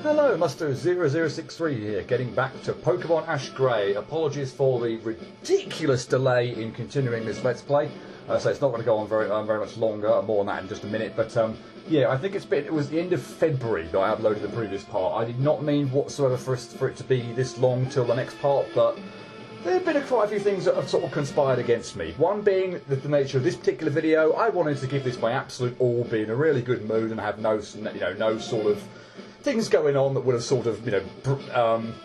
Hello, Musto0063 here, getting back to Pokemon AshGray. Apologies for the ridiculous delay in continuing this Let's Play. So it's not going to go on very much longer, more than that in just a minute. But yeah, I think it was the end of February that I uploaded the previous part. I did not mean whatsoever for it to be this long till the next part, but there have been quite a few things that have sort of conspired against me. One being the nature of this particular video. I wanted to give this my absolute all, be in a really good mood, and have no sort of things going on that would have sort of,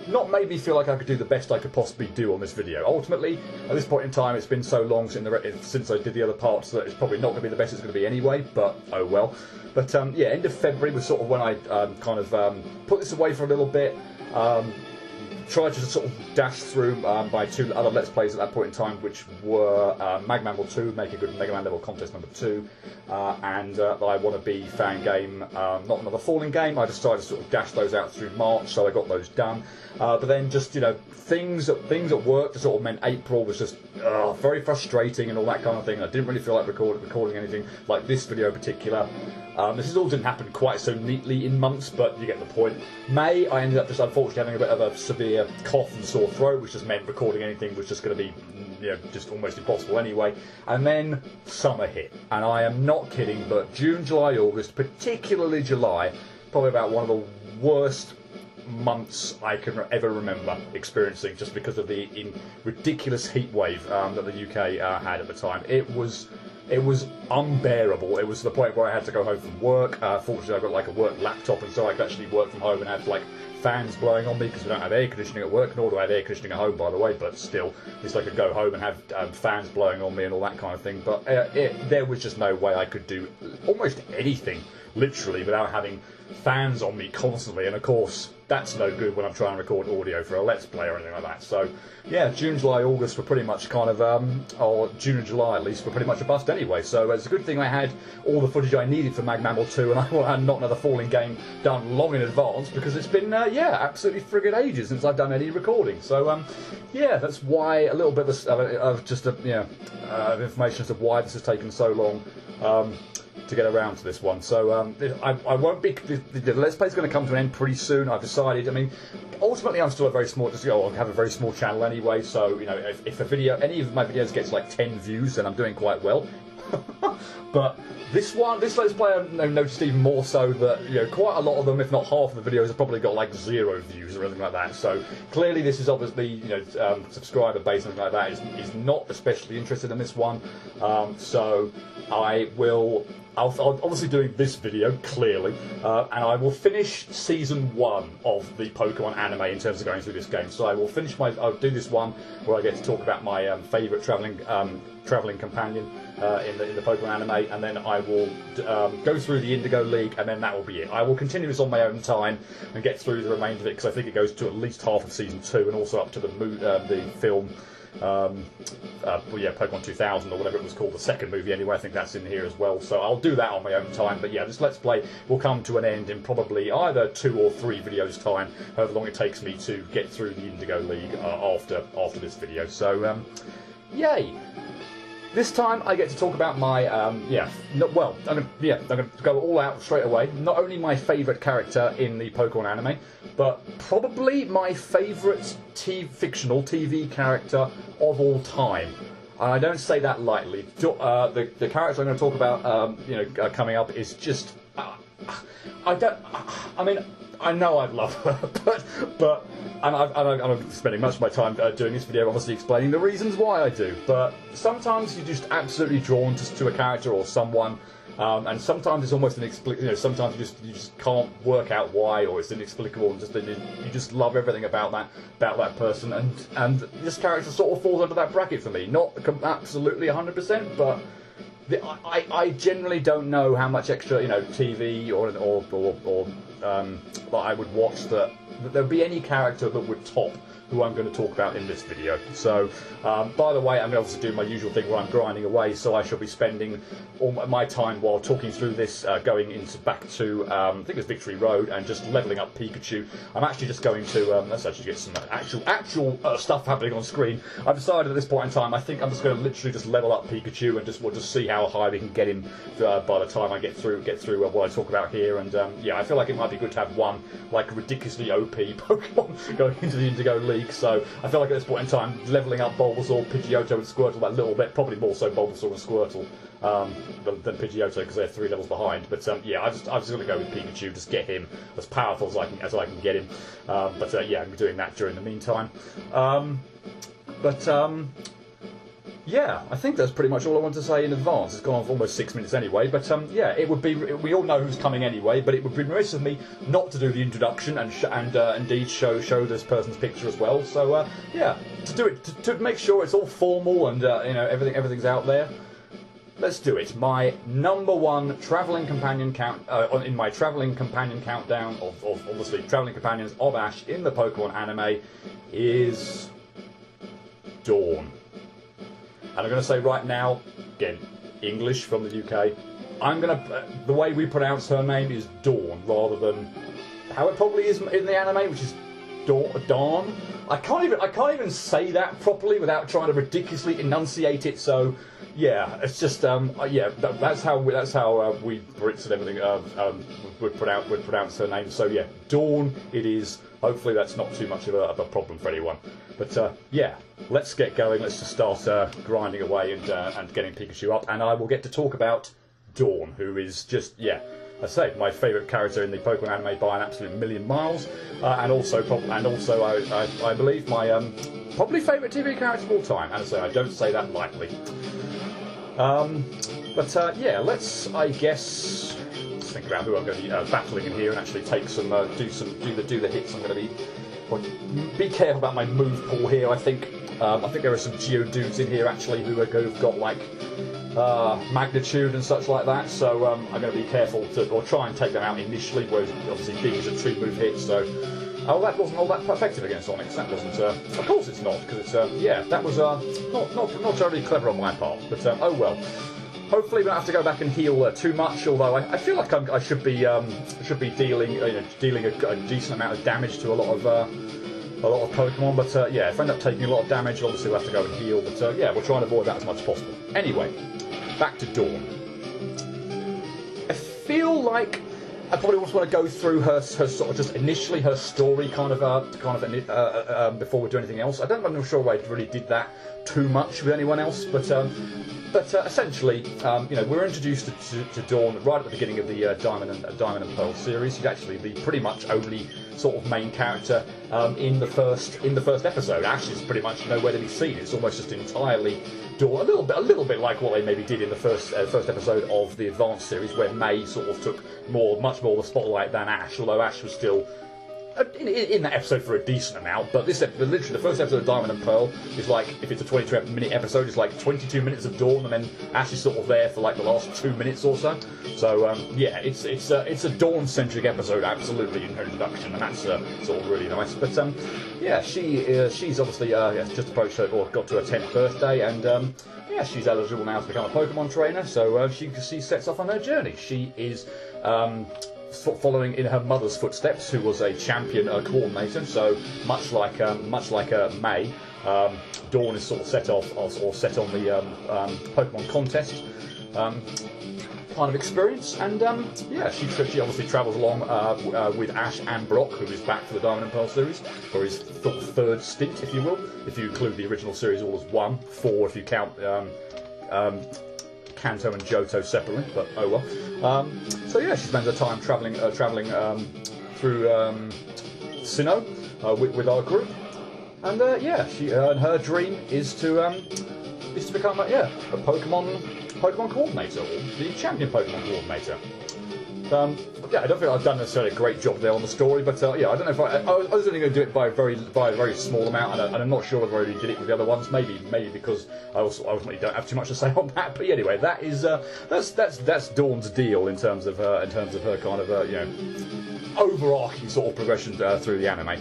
not made me feel like I could do the best I could possibly do on this video. Ultimately, at this point in time, it's been so long since I did the other parts that it's probably not going to be the best it's going to be anyway, but oh well. But yeah, end of February was sort of when I put this away for a little bit. Tried to sort of dash through my two other Let's Plays at that point in time, which were Magman 2, Make a Good Mega Man Level Contest number 2, and I Want to Be Fan Game, Not Another Falling Game. I decided to sort of dash those out through March, so I got those done. But then just, things at work that sort of meant April was just very frustrating and all that kind of thing. I didn't really feel like recording anything like this video in particular. This all didn't happen quite so neatly in months, but you get the point. May, I ended up just unfortunately having a bit of a severe cough and sore throat, which just meant recording anything was just going to be, just almost impossible anyway. And then summer hit, and I am not kidding, but June, July, August, particularly July, probably about one of the worst months I can ever remember experiencing, just because of the ridiculous heat wave that the UK had at the time. It was unbearable. It was to the point where I had to go home from work. Fortunately, I've got like a work laptop, and so I could actually work from home and have like fans blowing on me, because we don't have air conditioning at work, nor do I have air conditioning at home, by the way. But still, at least I could go home and have fans blowing on me and all that kind of thing. But there was just no way I could do almost anything, literally, without having fans on me constantly. And of course, that's no good when I'm trying to record audio for a Let's Play or anything like that. So yeah, June, July, August were pretty much kind of, or June and July at least, were pretty much a bust anyway. So it's a good thing I had all the footage I needed for Magman 2, and I had Not Another Falling Game done long in advance, because it's been, absolutely friggin' ages since I've done any recording. So yeah, that's why a little bit of information as to why this has taken so long to get around to this one. So I won't be. The Let's Play is going to come to an end pretty soon. I've decided. I mean, ultimately, I'm still a very small. I have a very small channel anyway. So if any of my videos gets like 10 views, then I'm doing quite well. But this Let's Play, I've noticed even more so that quite a lot of them, if not half of the videos, have probably got like 0 views or anything like that. So clearly, this is obviously subscriber base and something like that is not especially interested in this one. So I'll obviously doing this video, clearly, and I will finish Season 1 of the Pokemon anime in terms of going through this game. So I'll do this one where I get to talk about my favourite travelling companion in the Pokemon anime, and then I will go through the Indigo League, and then that will be it. I will continue this on my own time and get through the remainder of it, because I think it goes to at least half of Season 2, and also up to the film. Pokemon 2000 or whatever it was called, the second movie anyway. I think that's in here as well, so I'll do that on my own time. But yeah, this Let's Play will come to an end in probably either 2 or 3 videos time, however long it takes me to get through the Indigo League after this video. So yay! This time I get to talk about my, I'm going to go all out straight away. Not only my favourite character in the Pokemon anime, but probably my favourite fictional TV character of all time. And I don't say that lightly. The character I'm going to talk about, coming up is just, I know I love her, but I'm spending much of my time doing this video obviously explaining the reasons why I do. But sometimes you're just absolutely drawn to a character or someone, and sometimes it's almost inexplicable. Sometimes you just can't work out why, or it's inexplicable, and you just love everything about that person. And this character sort of falls under that bracket for me. Not absolutely 100%, but I generally don't know how much extra TV or that I would watch that there'd be any character that would top who I'm going to talk about in this video. So, by the way, I'm going to obviously do my usual thing where I'm grinding away, so I shall be spending all my time while talking through this, going back to, I think it's Victory Road, and just levelling up Pikachu. I'm actually just going to, let's actually get some actual stuff happening on screen. I've decided at this point in time, I think I'm just going to literally just level up Pikachu, and we'll just see how high we can get him by the time I get through what I talk about here. And yeah, I feel like it might be good to have one like ridiculously OP Pokemon going into the Indigo League. So I feel like at this point in time, leveling up Bulbasaur, Pidgeotto, and Squirtle that little bit, probably more so Bulbasaur and Squirtle than Pidgeotto because they're 3 levels behind. But yeah, I'm just going to go with Pikachu, just get him as powerful as I can get him. Yeah, I'm doing that during the meantime. Yeah, I think that's pretty much all I want to say in advance. It's gone on for almost 6 minutes anyway, but yeah, it would be. We all know who's coming anyway, but it would be remiss of me not to do the introduction and indeed show this person's picture as well. So yeah, to do it to make sure it's all formal and everything's out there. Let's do it. My #1 travelling companion in my travelling companion countdown of obviously travelling companions of Ash in the Pokemon anime is Dawn. And I'm going to say right now, again, English from the UK, the way we pronounce her name is Dawn, rather than how it probably is in the anime, which is Dawn. I can't even say that properly without trying to ridiculously enunciate it. So, yeah, it's just yeah, that's how we Brits and everything would pronounce her name. So yeah, Dawn it is. Hopefully that's not too much of a problem for anyone. But yeah, let's get going. Let's just start grinding away and getting Pikachu up, and I will get to talk about Dawn, who is just, yeah, I say, my favourite character in the Pokemon anime by an absolute million miles, and also I believe my probably favourite TV character of all time. And I say I don't say that lightly. Yeah, let's think about who I'm going to be battling in here and actually take some do the hits. I'm going to be careful about my move pool here. I think there are some Geodudes in here actually who've got like magnitude and such like that. So I'm going to be careful or try and take them out initially. Whereas obviously Big is a 2-move hit, so that wasn't all that effective against Onyx. That wasn't. Of course it's not, because it's yeah, that was not terribly clever on my part. But oh well. Hopefully we don't have to go back and heal too much. Although I feel like I should be dealing a decent amount of damage to a lot of Pokemon. But yeah, if I end up taking a lot of damage, obviously we'll have to go and heal. But yeah, we'll try and avoid that as much as possible. Anyway, back to Dawn. I feel like I probably also want to go through her sort of just initially her story before we do anything else. I'm not sure I really did that too much with anyone else, but essentially, we're introduced to Dawn right at the beginning of the Diamond and Pearl series. She's actually the pretty much only sort of main character in the first episode. Ash is pretty much nowhere to be seen. It's almost just entirely Dawn. A little bit like what they maybe did in the first episode of the Advanced series, where May sort of took much more of the spotlight than Ash. Although Ash was still in that episode for a decent amount, but literally the first episode of Diamond and Pearl is like, if it's a 22-minute episode, it's like 22 minutes of Dawn, and then Ash is sort of there for like the last 2 minutes or so. So yeah, it's a Dawn-centric episode, absolutely, in her introduction, and that's sort of really nice. But yeah, she's obviously just approached her, or got to her 10th birthday, and yeah, she's eligible now to become a Pokemon trainer. So she sets off on her journey. She is following in her mother's footsteps, who was a champion coordinator. So much like May, Dawn is sort of set on the Pokemon contest kind of experience, and yeah, she obviously travels along with Ash and Brock, who is back for the Diamond and Pearl series for his third stint, if you will, if you include the original series all as one, 4 if you count Kanto and Johto separately, but oh well. So yeah, she spends her time travelling through Sinnoh with our group, and yeah, and her dream is to become a Pokemon coordinator, or the champion Pokemon coordinator. Yeah, I don't think I've done necessarily a great job there on the story, but yeah, I don't know if I was only going to do it by a very small amount, and I'm not sure whether I really did it with the other ones. Maybe because I ultimately don't have too much to say on that. But anyway, that is that's Dawn's deal in terms of her kind of you know, overarching sort of progression through the anime.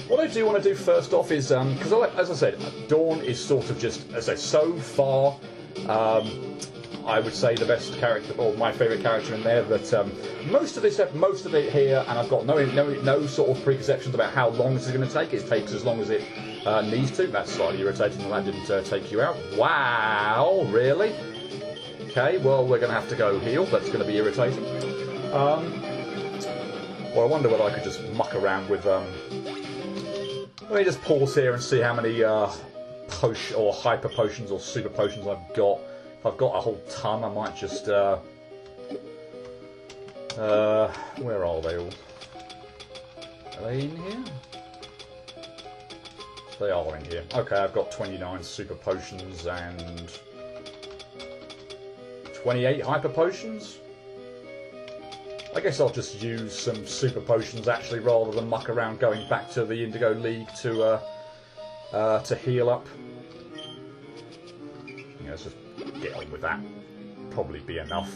What I do want to do first off is because as I said, Dawn is sort of just, as I say, so far. I would say the best character, or my favourite character in there. That most of it here, and I've got no sort of preconceptions about how long this is going to take. It takes as long as it needs to. That's slightly irritating that didn't take you out. Wow, really? Okay, well we're going to have to go heal. That's going to be irritating. Well, I wonder whether I could just muck around with. Let me just pause here and see how many potion or hyper potions or super potions I've got. I've got a whole ton. I might just where are they all? Are they in here? They are in here. Okay, I've got 29 super potions and 28 hyper potions. I guess I'll just use some super potions actually, rather than muck around going back to the Indigo League to heal up. Yeah, let's just get on with that. Probably be enough.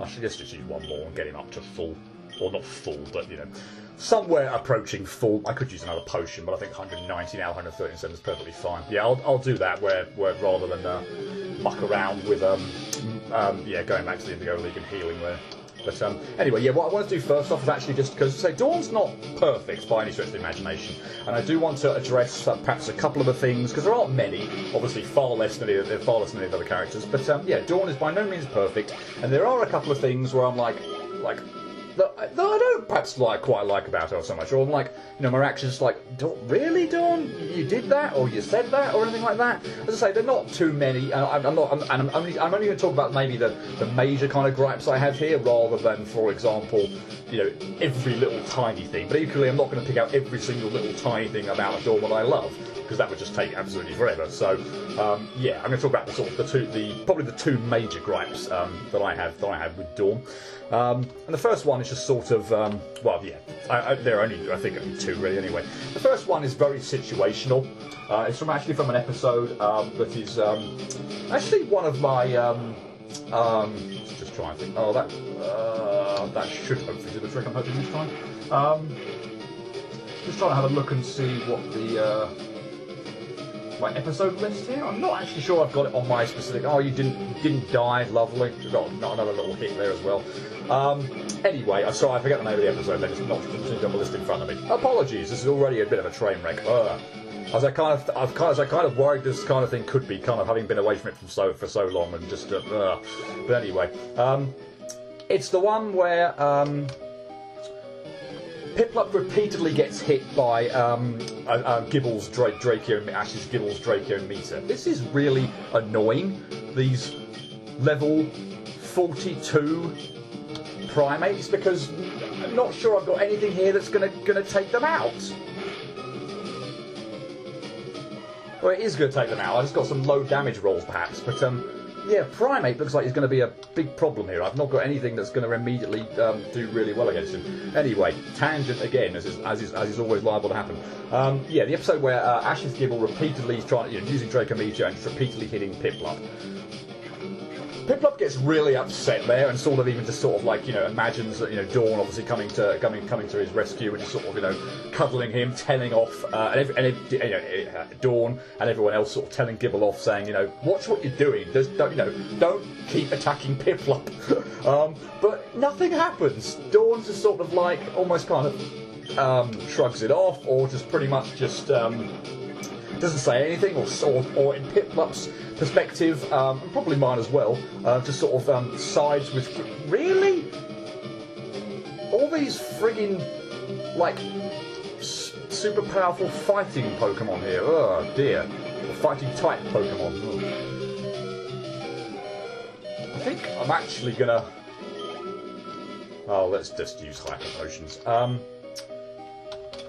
I should just use one more and get him up to full. Or not full, but you know, somewhere approaching full. I could use another potion, but I think 190 now, 137 is perfectly fine. Yeah, I'll do that where rather than muck around with yeah, going back to the Indigo League and healing there. But anyway, yeah, what I want to do first off is actually just because, say, Dawn's not perfect by any stretch of the imagination, and I do want to address perhaps a couple of the things, because there aren't many, obviously far less than any of the other characters, but yeah, Dawn is by no means perfect, and there are a couple of things where I'm like that I don't perhaps quite like about her so much, or I'm like, you know, my reaction's like, really, Dawn? You did that, or you said that, or anything like that? As I say, they're not too many, and I'm only going to talk about maybe the major kind of gripes I have here, rather than, for example, you know, every little tiny thing. But equally, I'm not going to pick out every single little tiny thing about Dawn that I love, because that would just take absolutely forever. So, yeah, I'm going to talk about probably the two major gripes that I have with Dawn. And the first one is just sort of, well, yeah, there are only, I think, only two really anyway. The first one is very situational. It's actually from an episode that is actually one of my, let's just try and think, oh, that should hopefully do the trick I'm hoping this time. Just trying to have a look and see what the, my episode list here. I'm not actually sure I've got it on my specific. Oh, you didn't die. Lovely. We've got another little hit there as well. Anyway, I'm sorry, I forget the name of the episode. Then it's not got the list in front of me. Apologies. This is already a bit of a train wreck. As I kind of worried this kind of thing could be, kind of having been away from it for so long, and just. But anyway, it's the one where Piplup repeatedly gets hit by Gibble's Ash's Gibble's Draco meter. This is really annoying. These level 42 primates, because I'm not sure I've got anything here that's gonna take them out. Well, it is going to take them out. I just got some low damage rolls, perhaps, but yeah, primate looks like he's going to be a big problem here. I've not got anything that's going to immediately do really well against him. Anyway, tangent again, as is always liable to happen. Yeah, the episode where Ash's Gibble repeatedly is trying, using Draco Meteor and just repeatedly hitting Piplup. Piplup gets really upset there, and sort of even just sort of like, imagines that, Dawn obviously coming to his rescue, and just sort of, cuddling him, telling off, Dawn and everyone else sort of telling Gibble off, saying, watch what you're doing. Don't keep attacking Piplup. But nothing happens. Dawn just sort of like almost kind of shrugs it off, or just pretty much just doesn't say anything, or in Piplup's perspective, and probably mine as well, just sort of sides with, really? All these friggin' like super powerful fighting Pokemon here. Oh dear. Fighting type Pokemon. I think I'm actually gonna. Oh, let's just use Hyper Potions.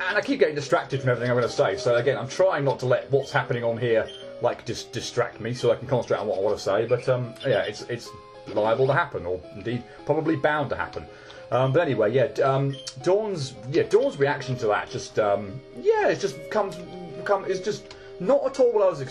And I keep getting distracted from everything I'm going to say, so again, I'm trying not to let what's happening on here, like, just distract me, so I can concentrate on what I want to say, but, yeah, it's liable to happen, or indeed probably bound to happen. But anyway, yeah, Dawn's reaction to that just it just is just not at all what I would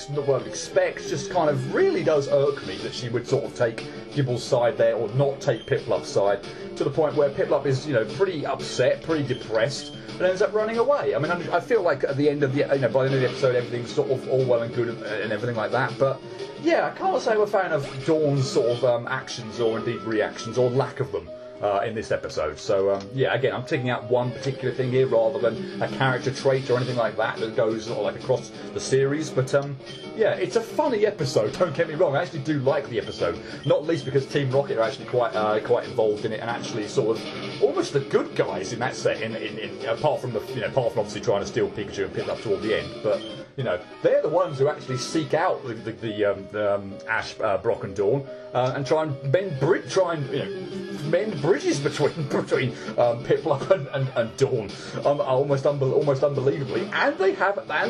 expect. Just kind of really does irk me that she would sort of take Gibble's side there, or not take Piplup's side, to the point where Piplup is, pretty upset, pretty depressed, and ends up running away. I mean, I feel like at the end of the, by the end of the episode, everything's sort of all well and good and everything like that. But yeah, I can't say I'm a fan of Dawn's sort of actions, or indeed reactions, or lack of them. In this episode. So, again, I'm taking out one particular thing here rather than a character trait or anything like that goes sort of like across the series. But, it's a funny episode, don't get me wrong. I actually do like the episode, not least because Team Rocket are actually quite involved in it, and actually sort of almost the good guys in that set, apart from obviously trying to steal Pikachu and Piplup toward the end. But, they're the ones who actually seek out the Ash, Brock and Dawn, and try and mend bridges between Piplup and Dawn, almost unbelievably, and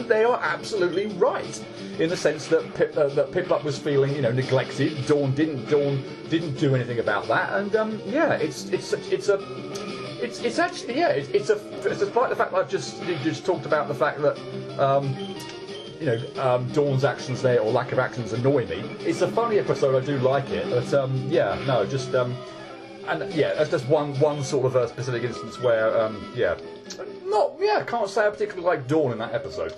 they are absolutely right in the sense that Piplup was feeling neglected. Dawn didn't do anything about that, and despite the fact that I've just talked about the fact that Dawn's actions there, or lack of actions, annoy me. It's a funny episode. I do like it, but that's just one sort of specific instance where I can't say I particularly like Dawn in that episode.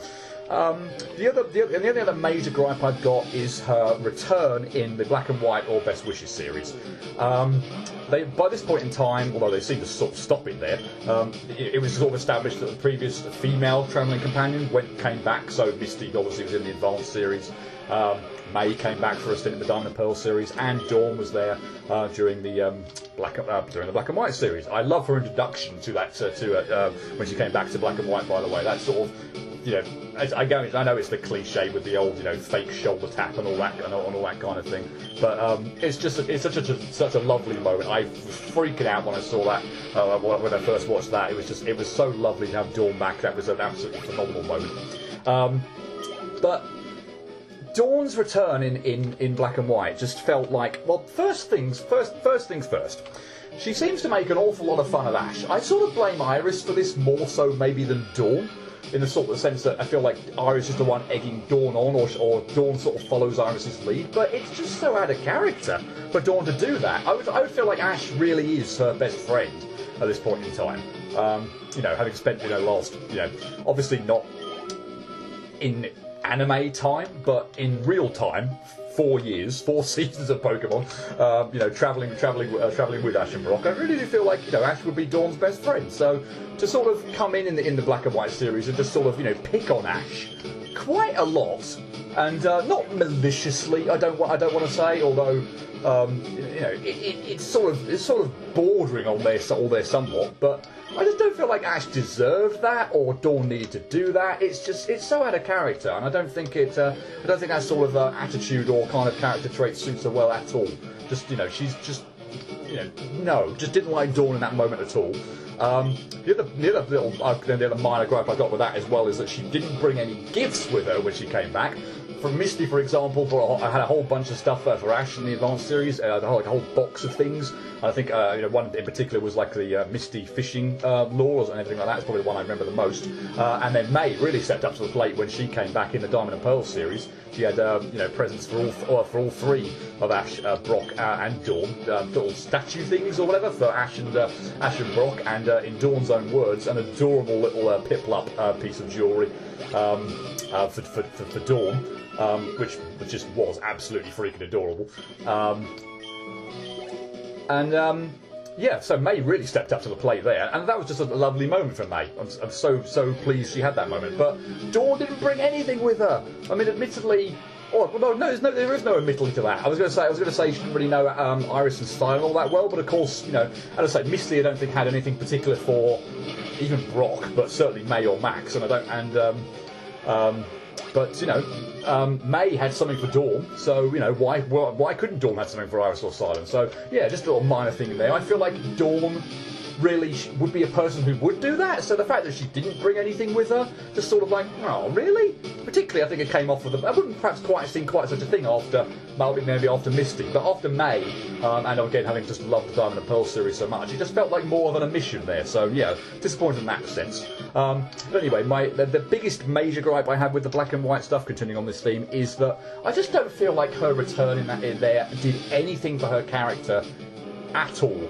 The only other major gripe I've got is her return in the Black and White or Best Wishes series. By this point in time, although they seem to sort of stop it there, it was sort of established that the previous female travelling companion came back. So Misty obviously was in the Advanced series. May came back for a stint in the Diamond and Pearl series, and Dawn was there during the Black and White series. I love her introduction to that when she came back to Black and White. By the way, that sort of. I know it's the cliche with the old, fake shoulder tap and all that kind of thing, but it's such a lovely moment. I was freaking out when I saw that when I first watched that. It was so lovely to have Dawn back. That was an absolutely phenomenal moment. But Dawn's return in Black and White just felt like, well, first things first. She seems to make an awful lot of fun of Ash. I sort of blame Iris for this more so maybe than Dawn, in the sort of sense that I feel like Iris is the one egging Dawn on, or Dawn sort of follows Iris's lead, but it's just so out of character for Dawn to do that. I would feel like Ash really is her best friend at this point in time. Having spent last, obviously not in anime time, but in real time, 4 seasons of Pokemon, travelling with Ash and Brock, I really do feel like Ash would be Dawn's best friend. So to sort of come in the Black and White series and just sort of pick on Ash quite a lot, and not maliciously, I don't want to say, although it's sort of bordering on there somewhat, but I just don't feel like Ash deserved that, or Dawn needed to do that. It's so out of character, and I don't think that sort of attitude or kind of character trait suits her well at all. Just she's just just didn't like Dawn in that moment at all. The other minor gripe I got with that as well is that she didn't bring any gifts with her when she came back. From Misty, for example, I had a whole bunch of stuff for Ash in the Advanced series, like a whole box of things. I think one in particular was like the Misty fishing lures and everything like that. It's probably the one I remember the most. And then May really stepped up to the plate when she came back in the Diamond and Pearl series. She had presents for all three of Ash, Brock, and Dawn, little statue things or whatever for Ash and Brock, and in Dawn's own words, an adorable little Piplup piece of jewellery for Dawn, which just was absolutely freaking adorable. So May really stepped up to the plate there, and that was just a lovely moment for May. I'm so pleased she had that moment. But Dawn didn't bring anything with her. I mean, admittedly, there is no admittedly to that. I was going to say she didn't really know Iris' style all that well, but of course, as I say, Misty I don't think had anything particular for even Brock, but certainly May or Max, May had something for Dawn, so why couldn't Dawn have something for Iris or Silence? So yeah, just a little minor thing there. I feel like Dawn really would be a person who would do that. So the fact that she didn't bring anything with her, just sort of like, oh, really? Particularly, I think it came off with I wouldn't perhaps quite seen quite such a thing after, maybe after Misty, but after May, and again, having just loved the Diamond and Pearl series so much, it just felt like more of an omission there. So, yeah, disappointed in that sense. But anyway, the biggest major gripe I have with the black and white stuff, continuing on this theme, is that I just don't feel like her return in there did anything for her character at all.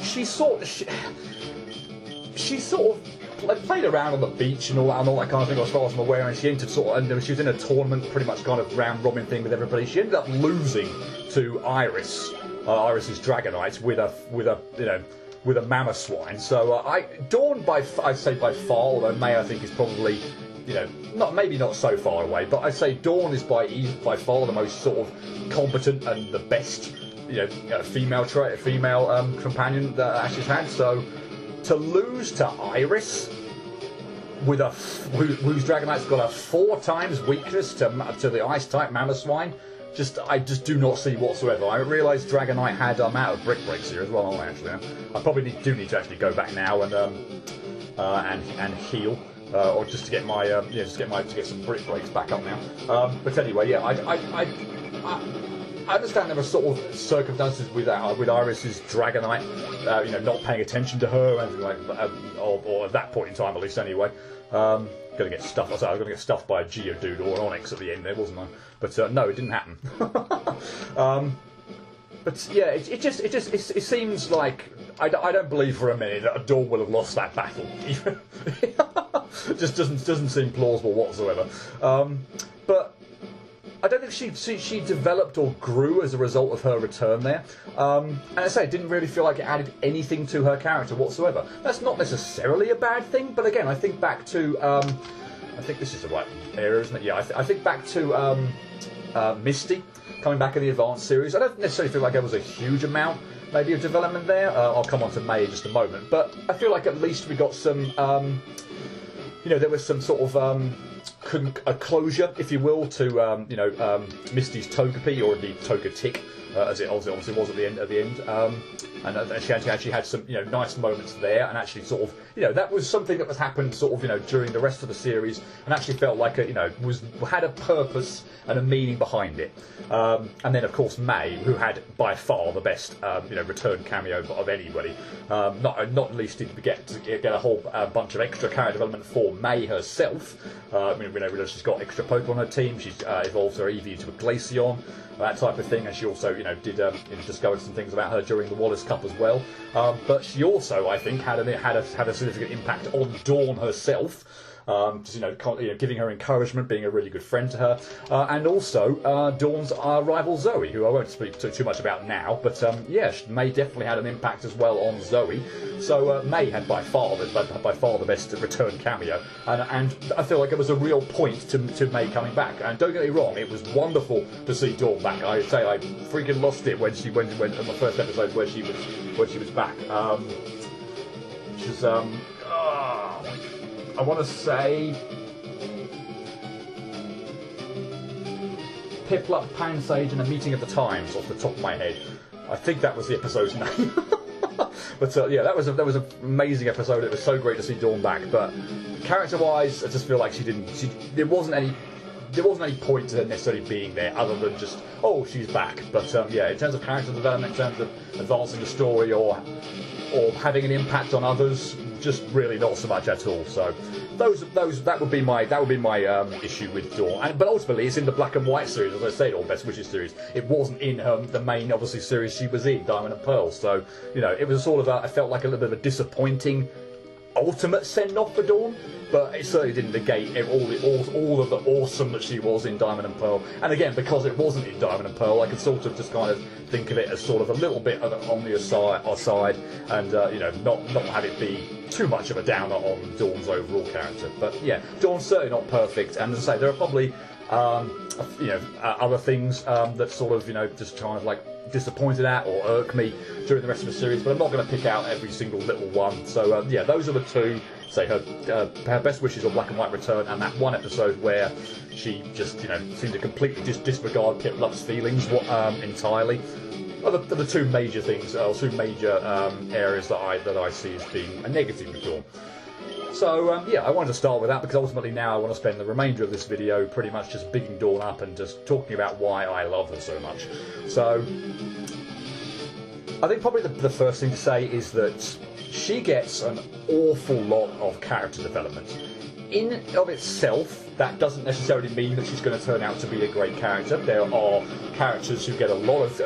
She sort of played around on the beach and all that kind of thing, as far as I'm aware, and she entered and she was in a tournament, pretty much kind of round robin thing with everybody. She ended up losing to Iris's Dragonite with a Mammoth Swine. So Dawn, I'd say by far, although May I think is probably, maybe not so far away, but I'd say Dawn is by far the most sort of competent and the best, female companion that Ash has had. So to lose to Iris, whose Dragonite's got a 4 times weakness to the Ice type Mammoth Swine, I just do not see whatsoever. I realise Dragonite had out of Brick Breaks here as well. Actually, I probably do need to actually go back now and heal. Or just to get my to get some Brick Breaks back up now. But anyway, yeah, I understand there were sort of circumstances with Iris's Dragonite, not paying attention to her, and like, or at that point in time, at least anyway. Going to get stuffed. I was going to get stuffed by a Geodude or an Onix at the end there, wasn't I? But no, it didn't happen. But yeah, it seems like I don't believe for a minute that Dawn will have lost that battle. Just doesn't seem plausible whatsoever. But I don't think she developed or grew as a result of her return there. And I say, it didn't really feel like it added anything to her character whatsoever. That's not necessarily a bad thing, but again, I think back to I think this is the right area, isn't it? Yeah, I think back to Misty coming back in the Advanced series. I don't necessarily feel like there was a huge amount maybe of development there. I'll come on to May in just a moment, but I feel like at least we got some there was some sort of a closure, if you will, to Misty's Togepi, or the Togetic, as it obviously was at the end. And she actually had some nice moments there, and actually sort of that was something that was happened sort of during the rest of the series, and actually felt like had a purpose and a meaning behind it. And then of course May, who had by far the best return cameo of anybody. Not least did we get a whole bunch of extra character development for May herself. She's got extra Pokemon on her team. She's evolved her Eevee into a Glaceon, that type of thing, and she also did discover some things about her during the Wallace Cup as well. But she also, I think, had a significant impact on Dawn herself. Just giving her encouragement, being a really good friend to her, and also Dawn's rival Zoe, who I won't speak too much about now, but May definitely had an impact as well on Zoe. So May had by far the best return cameo, and I feel like it was a real point to May coming back. And don't get me wrong, it was wonderful to see Dawn back. I say I freaking lost it when she went in the first episode where she was back. Which is I want to say Piplup, Pansage, and a Meeting of the Times off the top of my head. I think that was the episode's name. But that was an amazing episode. It was so great to see Dawn back. But character-wise, I just feel like there wasn't any point to her necessarily being there, other than just, oh, she's back. But in terms of character development, in terms of advancing the story or having an impact on others, just really not so much at all. So that would be my issue with Dawn. But ultimately, it's in the Black and White series, as I said, or Best Wishes series. It wasn't in the main, obviously, series she was in, Diamond and Pearl. So it was sort of I felt like a little bit of a disappointing ultimate send-off for Dawn, but it certainly didn't negate all of the awesome that she was in Diamond and Pearl. And again, because it wasn't in Diamond and Pearl, I could sort of just kind of think of it as sort of a little bit on the aside, and not have it be too much of a downer on Dawn's overall character. But yeah, Dawn's certainly not perfect, and as I say, there are probably other things that sort of just kind of like disappointed at or irk me during the rest of the series, but I'm not going to pick out every single little one. So those are the two. Say her Best Wishes or Black and White return, and that one episode where she just seemed to completely disregard Piplup's feelings entirely. are the two major things, or two major areas that I see as being a negative with Dawn. So yeah, I wanted to start with that because ultimately now I want to spend the remainder of this video pretty much just bigging Dawn up and just talking about why I love her so much. So I think probably the first thing to say is that she gets an awful lot of character development. In and of itself, that doesn't necessarily mean that she's going to turn out to be a great character. There are characters who get a lot of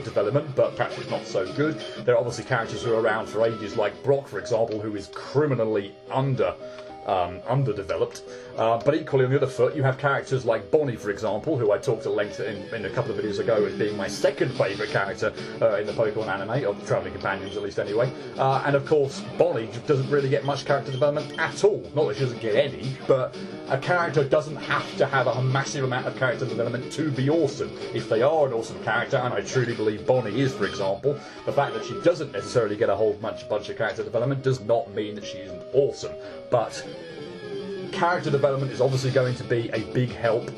development, but perhaps it's not so good. There are obviously characters who are around for ages, like Brock, for example, who is criminally underdeveloped. But equally on the other foot, you have characters like Bonnie, for example, who I talked at length in a couple of videos ago as being my second favourite character in the Pokemon anime, or the Travelling Companions at least anyway. And of course, Bonnie doesn't really get much character development at all. Not that she doesn't get any, but a character doesn't have to have a massive amount of character development to be awesome. If they are an awesome character, and I truly believe Bonnie is, for example, the fact that she doesn't necessarily get a whole bunch of character development does not mean that she isn't awesome. But character development is obviously going to be a big help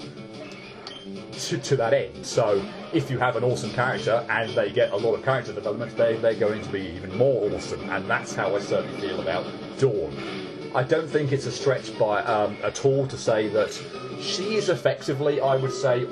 to that end. So if you have an awesome character and they get a lot of character development, they're going to be even more awesome, and that's how I certainly feel about Dawn. I don't think it's a stretch by at all to say that she is effectively, I would say,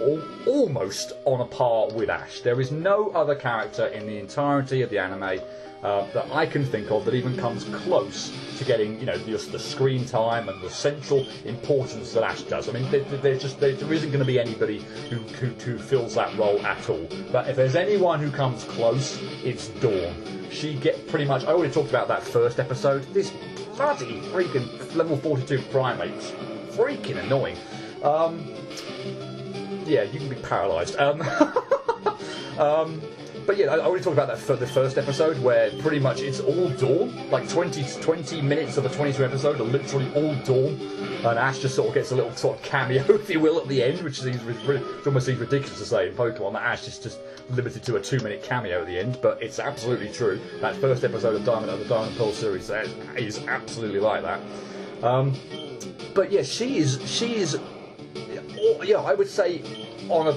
almost on a par with Ash. There is no other character in the entirety of the anime that I can think of that even comes close to getting, you know, the screen time and the central importance that Ash does. I mean, there isn't going to be anybody who fills that role at all. But if there's anyone who comes close, it's Dawn. She gets pretty much. I already talked about that first episode. This bloody freaking level 42 primate's freaking annoying. Yeah, you can be paralysed. But yeah, I already talked about that for the first episode, where pretty much it's all Dawn. Like 20 minutes of the 22 episode are literally all Dawn, and Ash just sort of gets a little sort of cameo, if you will, at the end, which almost seems ridiculous to say in Pokemon that Ash is just limited to a 2-minute cameo at the end, but it's absolutely true. That first episode of the Diamond and Pearl series is absolutely like that. But yeah, she is, yeah, I would say on a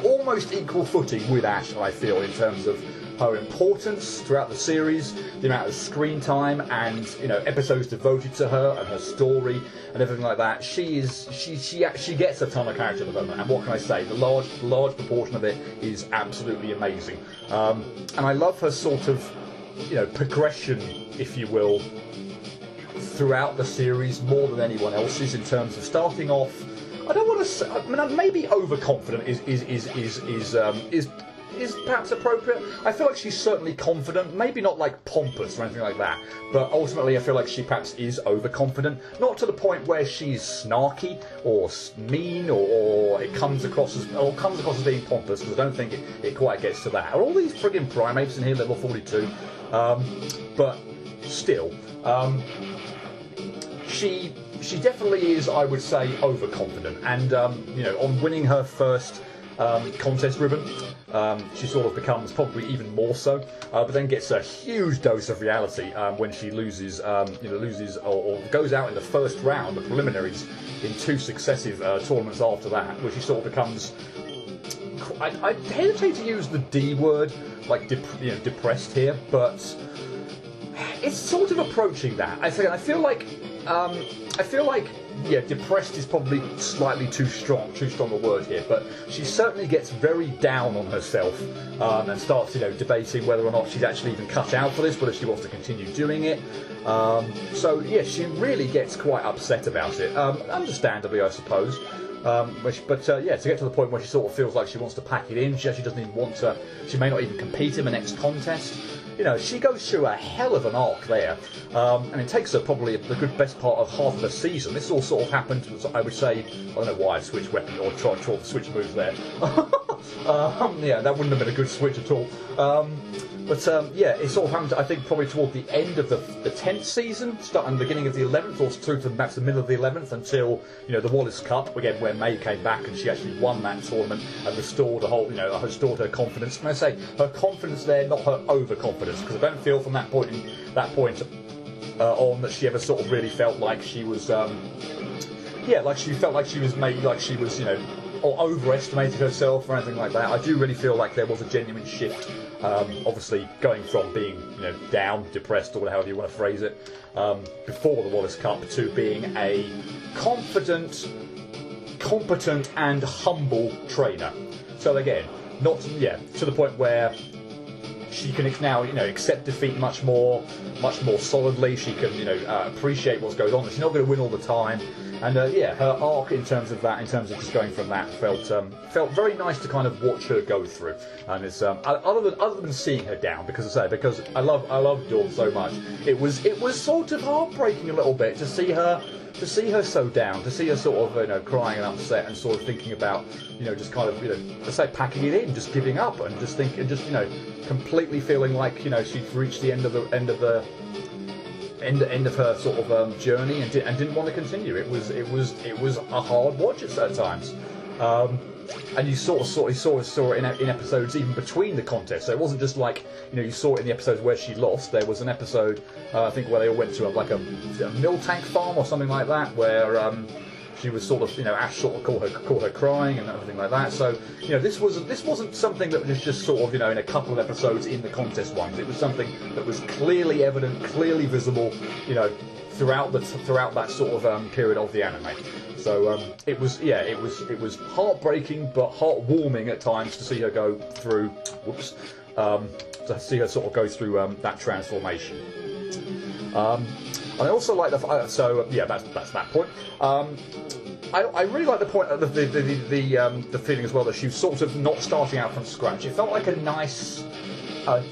almost equal footing with Ash, I feel, in terms of her importance throughout the series, the amount of screen time and, you know, episodes devoted to her and her story and everything like that. She gets a ton of character development, and what can I say? The large proportion of it is absolutely amazing. And I love her sort of, you know, progression, if you will, throughout the series more than anyone else's, in terms of starting off. I don't want to say. I mean, maybe overconfident is perhaps appropriate. I feel like she's certainly confident, maybe not like pompous or anything like that, but ultimately I feel like she perhaps is overconfident, not to the point where she's snarky or mean or it comes across as being pompous, because I don't think it quite gets to that. Are all these friggin' primates in here level 42? But still, She definitely is, I would say, overconfident, and you know, on winning her first contest ribbon, she sort of becomes probably even more so, but then gets a huge dose of reality when she loses or goes out in the first round, the preliminaries, in 2 successive tournaments after that, where she sort of becomes. I hesitate to use the D word, like depressed here, but it's sort of approaching that. I feel like. Yeah, depressed is probably slightly too strong a word here, but she certainly gets very down on herself and starts, debating whether or not she's actually even cut out for this, whether she wants to continue doing it. So yeah, she really gets quite upset about it, understandably, I suppose. Yeah, to get to the point where she sort of feels like she wants to pack it in, she actually doesn't even want to. She may not even compete in the next contest. She goes through a hell of an arc there, and it takes her probably the best part of half of the season. This all sort of happened, I would say, I don't know why I switched weapon or tried to switch moves there. Yeah, that wouldn't have been a good switch at all. Yeah, it sort of happened, I think, probably toward the end of the 10th season, starting the beginning of the 11th, or through to perhaps the middle of the 11th, until, the Wallace Cup, again, where May came back and she actually won that tournament and restored restored her confidence. And I say her confidence there, not her overconfidence, because I don't feel from that point on that she ever sort of really felt like she was, like she felt like she was made, like she was, or overestimated herself or anything like that. I do really feel like there was a genuine shift. Obviously, going from being down, depressed, or however you want to phrase it, before the Wallace Cup to being a confident, competent, and humble trainer. So again, not to the point where she can now accept defeat much more solidly. She can appreciate what's going on. She's not going to win all the time. And her arc in terms of just going from that felt very nice to kind of watch her go through. And it's other than seeing her down, because I love Dawn so much. It was sort of heartbreaking a little bit to see her so down, to see her sort of crying and upset and sort of thinking about just kind of let's say packing it in, just giving up, and just completely feeling like she'd reached the end of her sort of journey and didn't want to continue. It was a hard watch at times, and you sort of saw it in episodes even between the contests. So it wasn't just like you saw it in the episodes where she lost. There was an episode I think where they all went to a mill tank farm or something like that, where she was sort of Ash sort of caught her crying and everything like that. So this wasn't something that was just sort of in a couple of episodes in the contest ones. It was something that was clearly evident, clearly visible, throughout that sort of period of the anime. So it was heartbreaking but heartwarming at times to see her go through. To see her sort of go through that transformation. And I also like that's that point. I really like the point of the feeling as well that she was sort of not starting out from scratch. It felt like a nice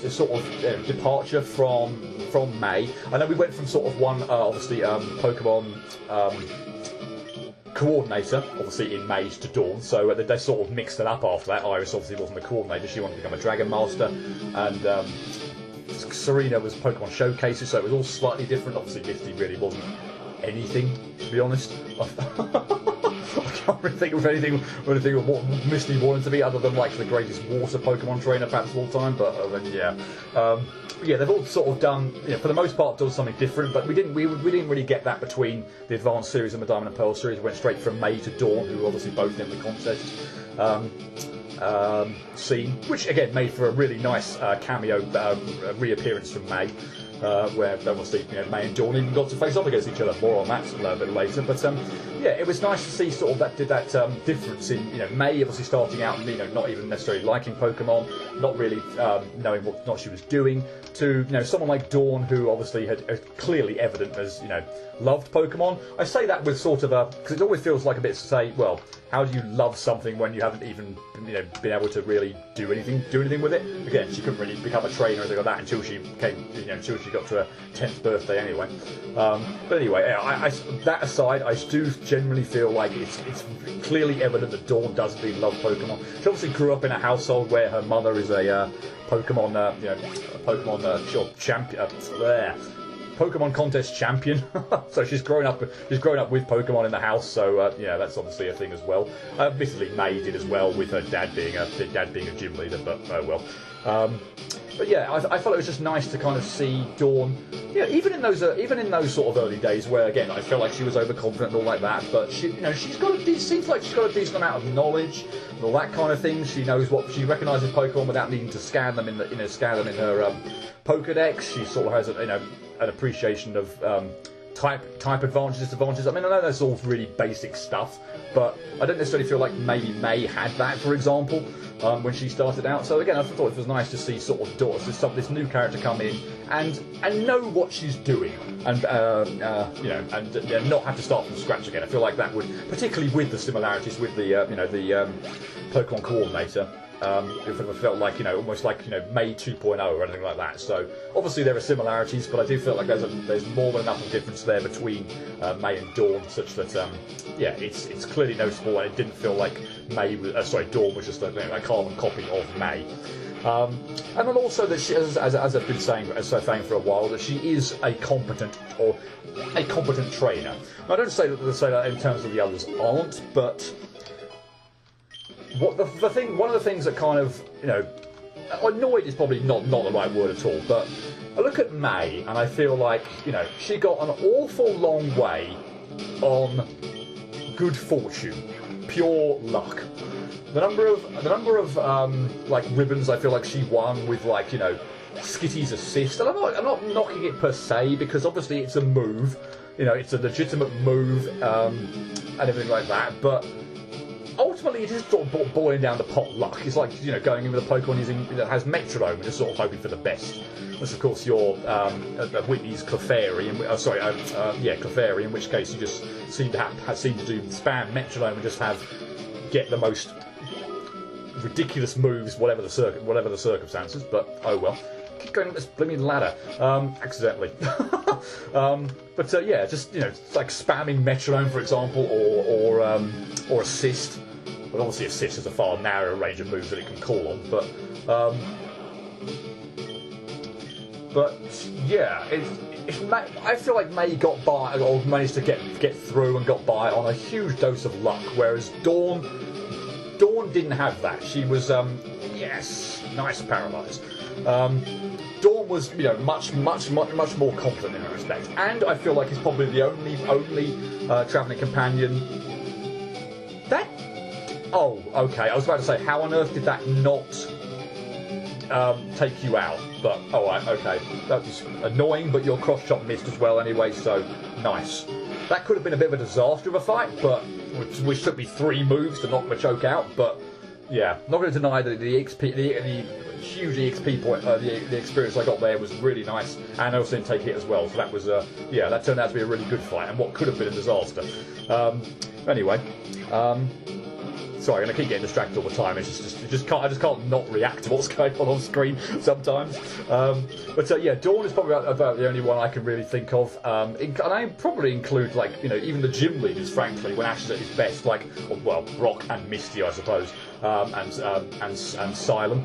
sort of departure from May. I know we went from sort of one obviously Pokemon coordinator, obviously in May, to Dawn, so they sort of mixed it up after that. Iris obviously wasn't the coordinator, she wanted to become a Dragon Master, and Serena was Pokemon Showcases, so it was all slightly different. Obviously Misty really wasn't anything, to be honest. I can't really think of anything of what Misty wanted to be other than like the greatest water Pokemon trainer perhaps of all time, but they've all sort of done, for the most part, done something different. But we didn't really get that between the Advanced series and the Diamond and Pearl series. We went straight from May to Dawn, who were obviously both in the contest scene, which again made for a really nice cameo reappearance from May. Where obviously May and Dawn even got to face off against each other. More on that a little bit later. But it was nice to see sort of that difference in May obviously starting out and not even necessarily liking Pokemon, not really knowing what she was doing, to someone like Dawn, who obviously had clearly evident as loved Pokemon. I say that with sort of because it always feels like a bit to say, well, how do you love something when you haven't even been able to really do anything with it? Again, she couldn't really become a trainer or anything like that until she until she got to her 10th birthday anyway. But anyway, that aside, I do generally feel like it's clearly evident that Dawn does indeed love Pokemon. She obviously grew up in a household where her mother is a Pokemon champion. Pokemon contest champion. So she's grown up with Pokemon in the house. So that's obviously a thing as well. Admittedly, May did as well, with her dad being a gym leader. But oh well. But yeah, I thought it was just nice to kind of see Dawn, even in those sort of early days where again I felt like she was overconfident and all like that. But she, seems like she's got a decent amount of knowledge and all that kind of thing. She knows she recognises Pokemon without needing to scan them in her Pokédex. She sort of has an appreciation of type advantages, disadvantages. I mean, I know that's all really basic stuff, but I don't necessarily feel like maybe May had that, for example, when she started out. So again, I thought it was nice to see sort of this new character come in and know what she's doing, and not have to start from scratch again. I feel like that would, particularly with the similarities with the Pokemon coordinator. It felt like almost like May 2.0 or anything like that. So obviously there are similarities, but I do feel like there's more than enough of difference there between May and Dawn, such that it's clearly noticeable, and it didn't feel like Dawn was just a carbon copy of May. And then also that she, as I've been saying for a while, that she is a competent trainer. Now, I don't say that in terms of the others aren't, but one of the things that kind of annoyed is probably not the right word at all, but I look at May and I feel like she got an awful long way on good fortune. pure luck. The number of like ribbons I feel like she won with, like, you know, Skitty's assist, and I'm not knocking it per se, because obviously it's a move, you know, it's a legitimate move, and everything like that, but ultimately it is sort of boiling down to pot luck. It's like, you know, going in with a Pokemon that has Metronome and just sort of hoping for the best. Unless, of course, you're Whitney's Clefairy, Clefairy, in which case you just seem to do spam Metronome and just get the most ridiculous moves, whatever the circumstances. But oh well. Keep going up this blooming ladder, accidentally. Yeah, just, you know, like spamming Metronome, for example, or assist. But obviously, assist has a far narrower range of moves that it can call on. But yeah, I feel like May got by, or managed to get through and got by on a huge dose of luck, whereas Dawn didn't have that. She was yes, nice paralysed. Dawn was, you know, much more confident in that respect, and I feel like he's probably the only travelling companion that. Oh, okay. I was about to say, how on earth did that not take you out? But all right, okay. That was annoying, but your cross chop missed as well anyway, so nice. That could have been a bit of a disaster of a fight, but which took me 3 moves to knock my choke out. But yeah, not going to deny that the huge EXP point, the experience I got there was really nice, and I also didn't take hit as well. So that was that turned out to be a really good fight, and what could have been a disaster. Anyway. Sorry, I'm going to keep getting distracted all the time. I just can't not react to what's going on screen sometimes. Yeah, Dawn is probably about the only one I can really think of. And I probably include, like, you know, even the gym leaders, frankly, when Ash is at his best, like, well, Brock and Misty, I suppose, and Silem,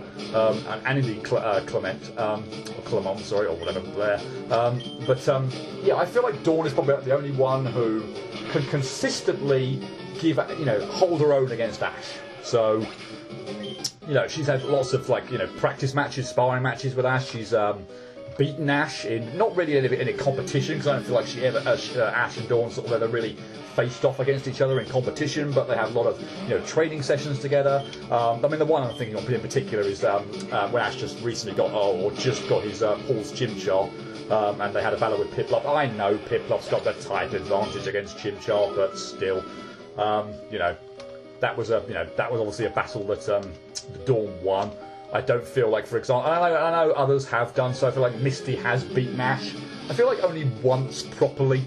and indeed Clement, or Clement, sorry, or whatever, Blair. Yeah, I feel like Dawn is probably the only one who can consistently hold her own against Ash. So, you know, she's had lots of, like, you know, practice matches, sparring matches with Ash. She's beaten Ash in not really any competition, because I don't feel like Ash and Dawn sort of ever really faced off against each other in competition, but they have a lot of, you know, training sessions together. I mean, the one I'm thinking of in particular is when Ash just recently got his Paul's Chimchar. And they had a battle with Piplup. I know Piplup's got the type advantage against Chimchar, but still. You know, that was obviously a battle that Dawn won. I don't feel like, for example, I know others have done so. I feel like Misty has beaten Ash. I feel like only once properly,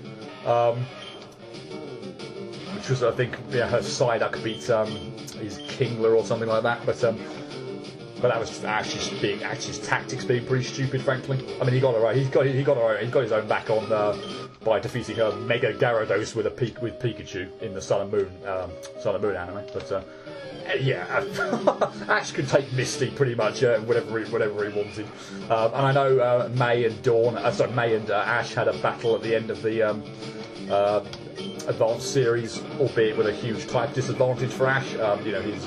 which was, I think, her Psyduck beat his Kingler or something like that. But that was Ash's tactics being pretty stupid, frankly. I mean, he got her right. He got his own back on by defeating her Mega Gyarados with Pikachu in the Sun and Moon anime. But yeah, Ash could take Misty pretty much whatever he wanted. And I know May and Ash had a battle at the end of the Advanced Series, albeit with a huge type disadvantage for Ash. You know, his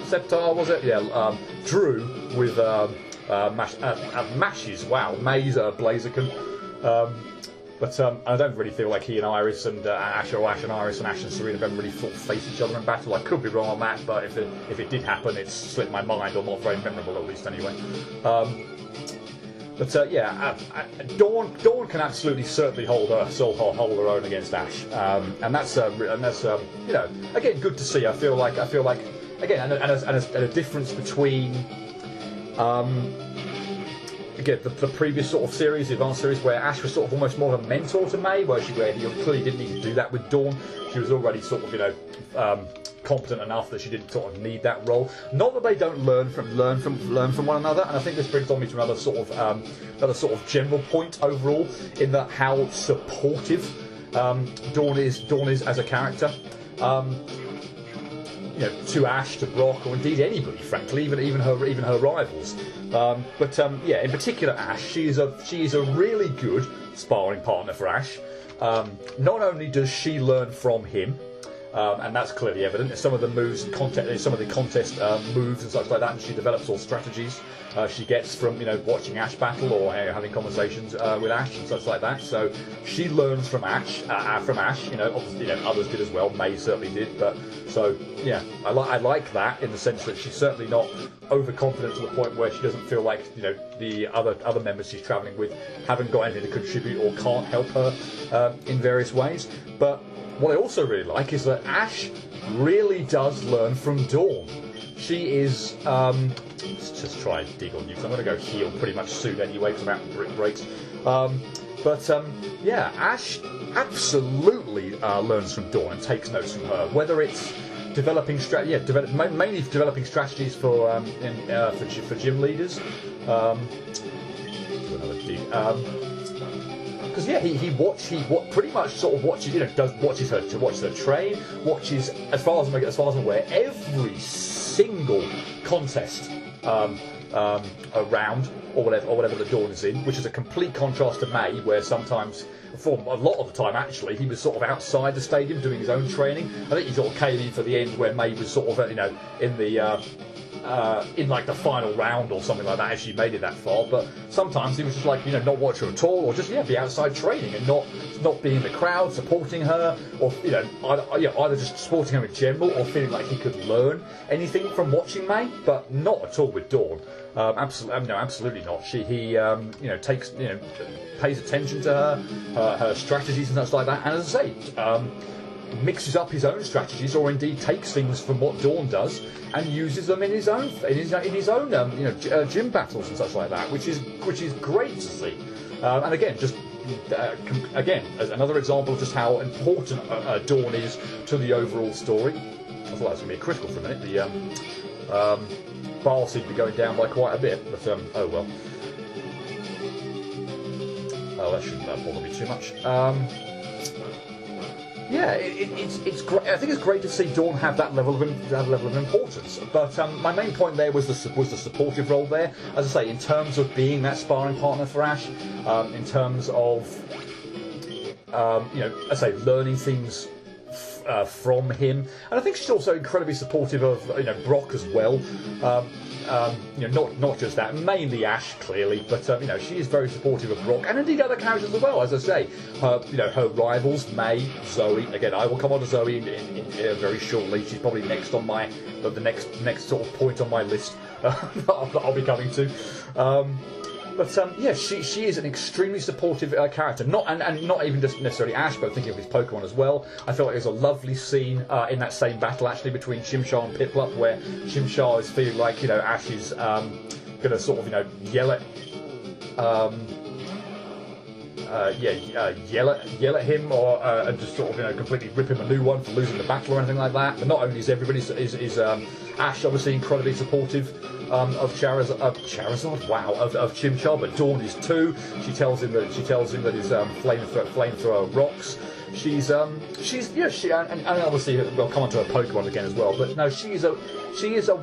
Sceptile, was it? Yeah, Drew with Mashes. Wow, May's Blaziken. But I don't really feel like he and Iris and Ash and Iris and Ash and Serena have ever really face each other in battle. I could be wrong on that, but if it did happen, it's slipped my mind, or not very memorable at least anyway. Dawn can absolutely certainly hold her own against Ash, and that's you know, again, good to see. I feel like again, and a difference between again the previous sort of series, the Advanced Series, where Ash was sort of almost more of a mentor to May, where he clearly didn't need to do that with Dawn. She was already sort of, you know, competent enough that she didn't sort of need that role. Not that they don't learn from one another, and I think this brings on me to another sort of general point overall, in that how supportive Dawn is as a character. You know, to Ash, to Brock, or indeed anybody, frankly, even her rivals. Yeah, in particular Ash, she is a really good sparring partner for Ash. Not only does she learn from him, and that's clearly evident in some of the moves and some of the contest moves and such like that, and she develops all strategies. she gets from watching Ash battle or having conversations with Ash and such like that. So she learns from Ash. Obviously, others did as well. May certainly did, but so yeah, I like that in the sense that she's certainly not overconfident to the point where she doesn't feel like the other members she's travelling with haven't got anything to contribute or can't help her in various ways. But what I also really like is that Ash really does learn from Dawn. She is let's just try and dig on you because I'm going to go heal pretty much soon anyway because I'm out of brick breaks. Yeah, Ash absolutely learns from Dawn and takes notes from her, whether it's developing mainly developing strategies for gym leaders. Do another dig. Because he pretty much sort of watches her train, watches as far as I'm aware every single contest around or whatever the Dawn is in, which is a complete contrast to May, where sometimes, for a lot of the time actually, he was sort of outside the stadium doing his own training. I think he sort of came in for the end where May was sort of in like the final round or something like that, if she made it that far. But sometimes he was just like not watch her at all, or just be outside training and not be in the crowd supporting her, or either just supporting her in general or feeling like he could learn anything from watching May, but not at all with Dawn. Absolutely not. He pays attention to her strategies and such like that, and as I say, mixes up his own strategies, or indeed takes things from what Dawn does and uses them in his own gym battles and such like that, which is great to see. And again, as another example of just how important Dawn is to the overall story. I thought that was going to be critical for a minute. The bar seemed to be going down by quite a bit, but oh well. Oh, that shouldn't bother me too much. Yeah, it's great. I think it's great to see Dawn have that level of importance. But my main point there was the supportive role there. As I say, in terms of being that sparring partner for Ash, in terms of learning things from him, and I think she's also incredibly supportive of Brock as well. Not just that, mainly Ash clearly, but she is very supportive of Brock and indeed other characters as well. As I say, her rivals May, Zoe. Again, I will come on to Zoe in very shortly. She's probably next on the next sort of point on my list that I'll be coming to. She is an extremely supportive character. Not even just necessarily Ash, but thinking of his Pokemon as well. I felt like there's a lovely scene in that same battle actually between Chimchar and Piplup, where Chimchar is feeling like Ash is going to sort of yell at him, or and just sort of completely rip him a new one for losing the battle or anything like that. But not only is everybody is Ash obviously incredibly supportive of Charizard, wow, of Chimchar, but Dawn is too. She tells him that his flamethrower rocks. She's and obviously we'll come on to her Pokemon again as well. But no, she is a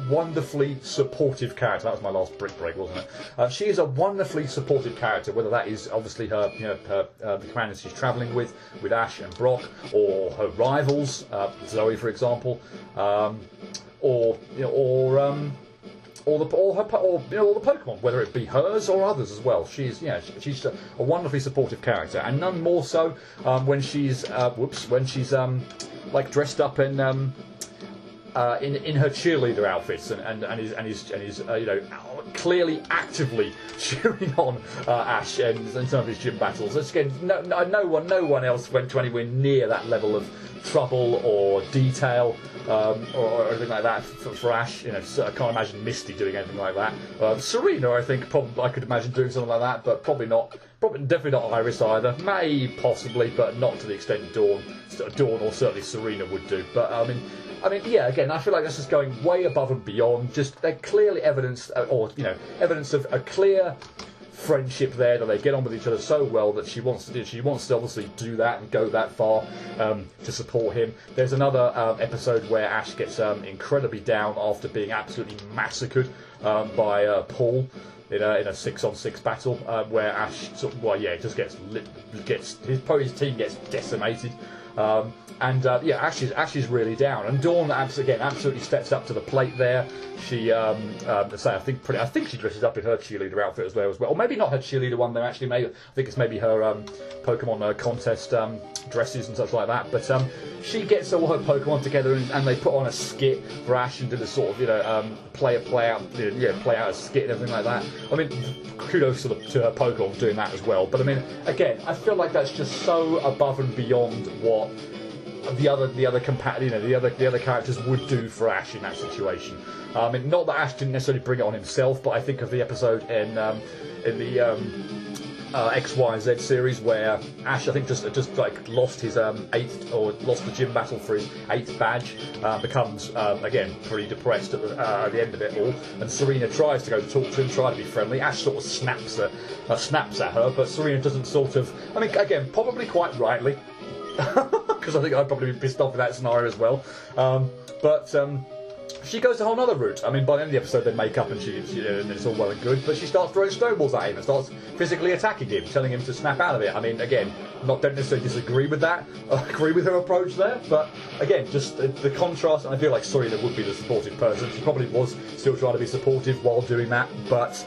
wonderfully supportive character. That was my last brick break, wasn't it? She is a wonderfully supportive character, whether that is obviously her the companions she's travelling with Ash and Brock, or her rivals, Zoe for example, or the Pokemon, whether it be hers or others as well. She's a wonderfully supportive character, and none more so when she's like dressed up in her cheerleader outfits and is clearly actively cheering on Ash in some of his gym battles. Again, no one else went to anywhere near that level of trouble or detail or anything like that for Ash. So I can't imagine Misty doing anything like that. Serena, I think, I could imagine doing something like that, but probably not. Definitely not Iris either. May possibly, but not to the extent Dawn or certainly Serena would do. But I mean, again, I feel like this is going way above and beyond. Just they're clearly evidence of a clear friendship there, that they get on with each other so well that she wants to obviously do that and go that far to support him. There's another episode where Ash gets incredibly down after being absolutely massacred by Paul in a 6-on-6 battle, where Ash just gets his team gets decimated. Yeah, Ash is really down, and Dawn absolutely steps up to the plate there. She, I think she dresses up in her cheerleader outfit as well, or maybe not her cheerleader one. Though actually, maybe I think it's maybe her Pokemon contest dresses and such like that. But she gets all her Pokemon together and they put on a skit for Ash and do this sort of play out a skit and everything like that. I mean, kudos to her Pokemon doing that as well. But I mean, again, I feel like that's just so above and beyond what the other characters would do for Ash in that situation. I mean, not that Ash didn't necessarily bring it on himself, but I think of the episode in the XYZ series where Ash, I think, just like lost his lost the gym battle for his 8th badge, becomes again pretty depressed at the end of it all, and Serena tries to go to talk to him, try to be friendly. Ash sort of snaps at her, but Serena doesn't sort of. I mean, again, probably quite rightly. Because I think I'd probably be pissed off in that scenario as well. But she goes a whole other route. I mean, by the end of the episode, they make up and and it's all well and good. But she starts throwing snowballs at him and starts physically attacking him, telling him to snap out of it. I mean, again, don't necessarily disagree with that. I agree with her approach there. But again, just the contrast. And I feel like Serena would be the supportive person. She probably was still trying to be supportive while doing that. But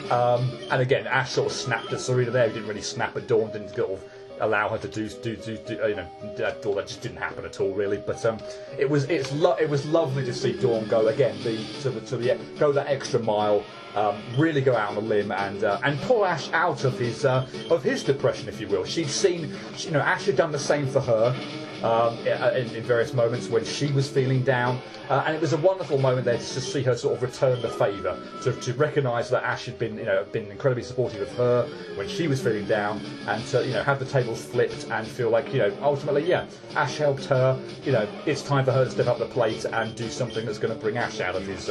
and again, Ash sort of snapped at Serena there. He didn't really snap at Dawn. Didn't sort of allow her to do that just didn't happen at all really. But it was lovely to see Dawn go again go that extra mile, really go out on a limb and pull Ash out of his depression, if you will. She'd seen, Ash had done the same for her in various moments when she was feeling down, and it was a wonderful moment there to see her sort of return the favour, to recognise that Ash had been incredibly supportive of her when she was feeling down, and to have the tables flipped and feel like ultimately Ash helped her. It's time for her to step up the plate and do something that's going to bring Ash out of his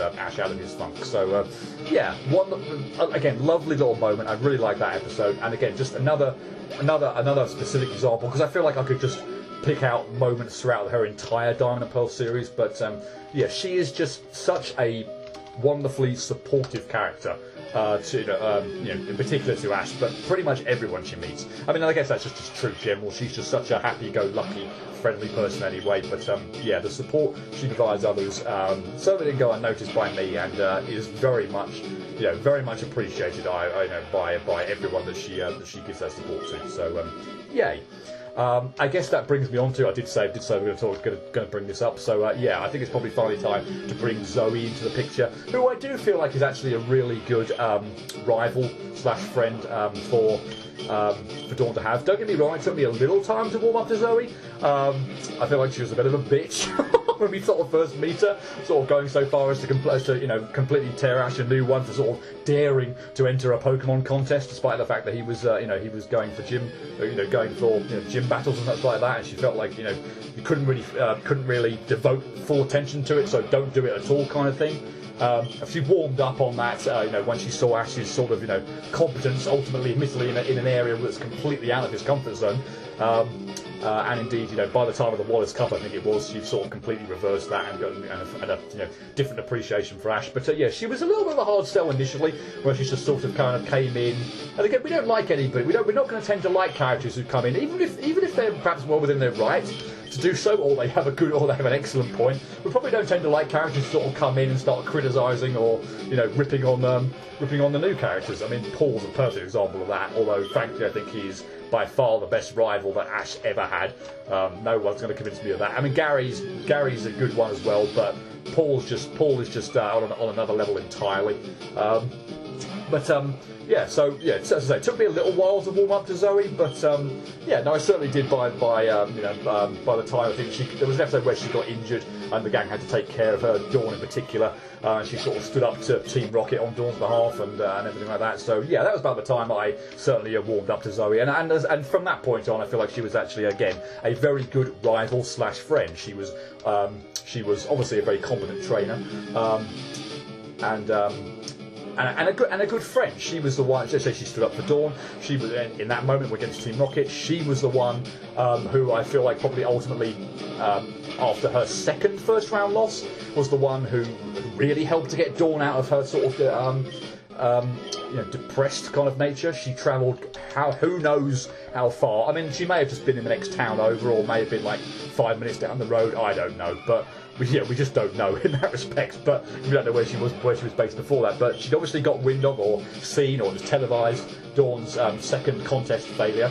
funk. So again, lovely little moment. I really like that episode, and again, just another specific example, because I feel like I could just pick out moments throughout her entire Diamond and Pearl series, but she is just such a wonderfully supportive character, in particular to Ash, but pretty much everyone she meets. I mean, I guess that's just true general. She's just such a happy-go-lucky, friendly person anyway. But the support she provides others certainly didn't go unnoticed by me, and is very much appreciated. By everyone that she gives that support to. So yay. I guess that brings me on to, I did say we're going to bring this up, so I think it's probably finally time to bring Zoe into the picture, who I do feel like is actually a really good rival / friend for Dawn to have. Don't get me wrong, it took me a little time to warm up to Zoe. I feel like she was a bit of a bitch when we sort of first meet her, sort of going so far as to completely tear Ash a new one for sort of daring to enter a Pokemon contest, despite the fact that he was going for gym battles and such like that, and she felt like you couldn't really devote full attention to it, so don't do it at all, kind of thing. She warmed up on that, when she saw Ash's sort of, competence, ultimately, admittedly, in an area that's completely out of his comfort zone. And indeed, by the time of the Wallace Cup, I think it was, she sort of completely reversed that and got a different appreciation for Ash. But she was a little bit of a hard sell initially, where she just sort of kind of came in. And again, we don't like anybody. We're not going to tend to like characters who come in, even if they're perhaps well within their right to do so, or they have an excellent point. We probably don't tend to like characters who sort of come in and start criticising or ripping on the new characters. I mean, Paul's a perfect example of that. Although frankly, I think he's by far the best rival that Ash ever had. No one's going to convince me of that. I mean, Gary's a good one as well, but Paul is just on another level entirely. As I say, it took me a little while to warm up to Zoe, but I certainly did by the time. I think there was an episode where she got injured and the gang had to take care of her, Dawn in particular, and she sort of stood up to Team Rocket on Dawn's behalf and everything like that. So that was about the time I certainly warmed up to Zoe, and from that point on, I feel like she was actually again a very good rival / friend. She was obviously a very competent trainer, and a good friend. She was the one. Let's say she stood up for Dawn. She was in that moment against Team Rocket. She was the one who I feel like probably ultimately, after her second first round loss, was the one who really helped to get Dawn out of her sort of depressed kind of nature. She travelled who knows how far. I mean, she may have just been in the next town over, or may have been like 5 minutes down the road. I don't know, but we just don't know in that respect. But we don't know where she was based before that. But she'd obviously got wind of, or seen, or it was televised, Dawn's second contest failure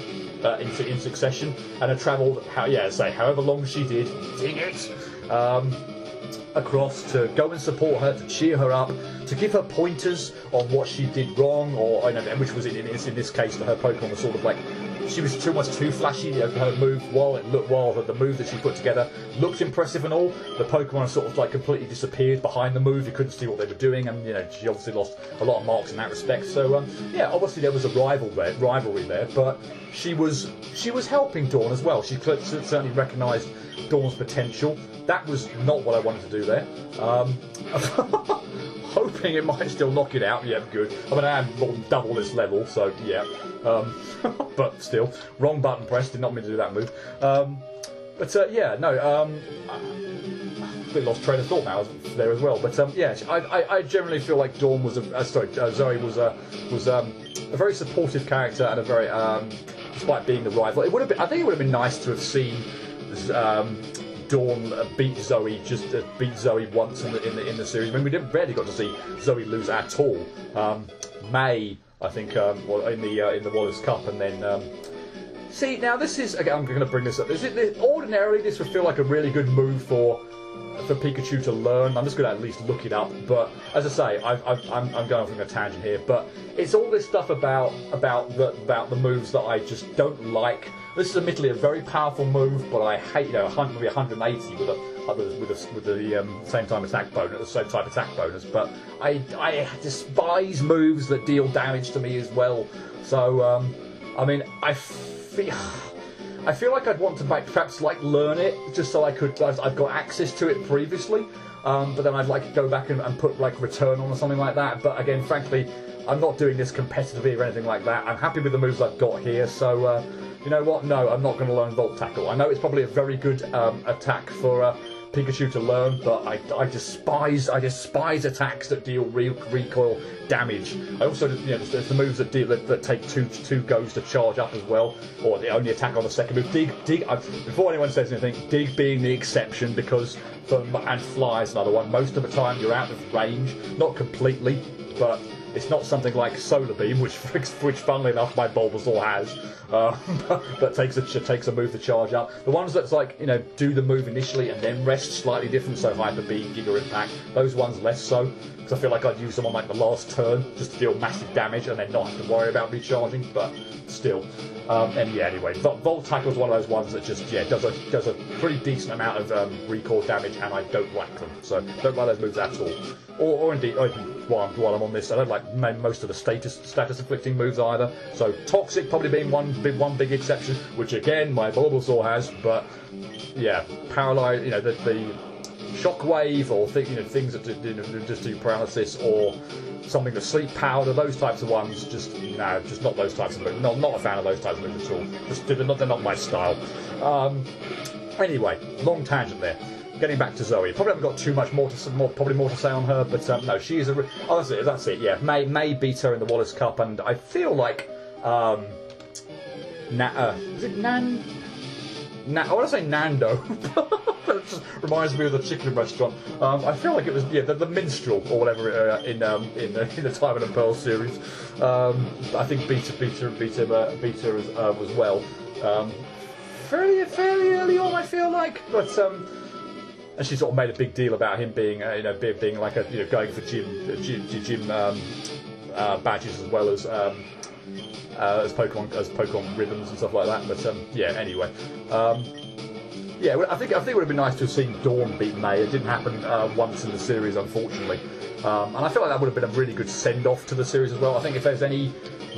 in succession, and had travelled however long she did. Dang it. Across to go and support her, to cheer her up, to give her pointers on what she did wrong, or which was in this case that her Pokemon was sort of like she was too flashy. Her move, while the move that she put together looked impressive and all, the Pokemon sort of like completely disappeared behind the move. You couldn't see what they were doing, and she obviously lost a lot of marks in that respect. So obviously there was a rivalry there, but she was helping Dawn as well. She certainly recognised Dawn's potential. That was not what I wanted to do there. Hoping it might still knock it out. Yeah, good. I mean, I am more than double this level, so yeah. But still, wrong button press. Did not mean to do that move. A bit lost train of thought now there as well. But I generally feel like Dawn was Zoe was a very supportive character, and a very despite being the rival. I think it would have been nice to have seen Dawn beat Zoe once in the series. I mean, we barely got to see Zoe lose at all. May, I think, in the Wallace Cup, and then see, now this is, again, I'm going to bring this up. Ordinarily this would feel like a really good move for Pikachu to learn. I'm just going to at least look it up, but as I say, I'm going off on a tangent here, but it's all this stuff about the moves that I just don't like. This is admittedly a very powerful move, but I hate, maybe 180 with the same type attack bonus. But I despise moves that deal damage to me as well. So I mean, I feel like I'd want to perhaps learn it just so I've got access to it previously. But then I'd like to go back and put return on or something like that. But again, frankly, I'm not doing this competitively or anything like that. I'm happy with the moves I've got here. So you know what? No, I'm not going to learn Volt Tackle. I know it's probably a very good attack for Pikachu to learn, but I despise attacks that deal recoil damage. I also, there's the moves that take two goes to charge up as well, or the only attack on the second move. Dig. Before anyone says anything, Dig being the exception, because and Fly is another one. Most of the time you're out of range, not completely, but it's not something like Solar Beam, which funnily enough my Bulbasaur has, that takes a move to charge up. The ones that's do the move initially and then rest, slightly different, so Hyper Beam, Giga Impact, those ones less so, because I feel like I'd use them on the last turn just to deal massive damage and then not have to worry about recharging, but still. Anyway, Volt Tackle is one of those ones that just does a pretty decent amount of recoil damage, and I don't like them, so don't like those moves at all. Or indeed, while I'm on this, I don't like most of the status inflicting moves either. So Toxic probably being one big exception, which again my Bulbasaur has. But yeah, Paralyze, the Shockwave, or things that just do paralysis, or something that's sleep powered, or those types of ones. Just not those types of moves. Not a fan of those types of moves at all. They're not my style. Anyway, long tangent there. Getting back to Zoe, probably haven't got too much more to say on her, but no, she is that's it. Yeah, May beat her in the Wallace Cup, and I feel like is it Nan? I want to say Nando. It just reminds me of the chicken restaurant. I feel like it was the Minstrel or whatever in the Diamond and Pearl series. I think beat her as well. Fairly early on, I feel like, but and she sort of made a big deal about him being being like going for gym badges, as well as Pokemon rhythms and stuff like that. But anyway. I think it would have been nice to have seen Dawn beat May. It didn't happen once in the series, unfortunately. And I feel like that would have been a really good send-off to the series as well. I think if there's any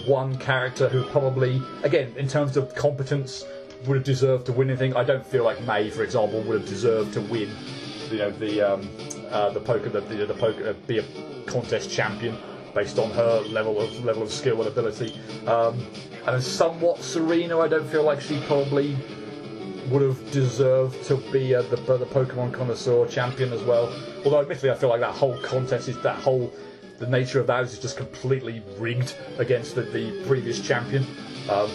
one character who probably, again, in terms of competence, would have deserved to win anything, I don't feel like May, for example, would have deserved to win. The poker, be a contest champion based on her level of skill and ability. And somewhat Serena, I don't feel like she probably would have deserved to be the Pokemon Connoisseur champion as well. Although admittedly I feel like that whole contest is the nature of those is just completely rigged against the previous champion.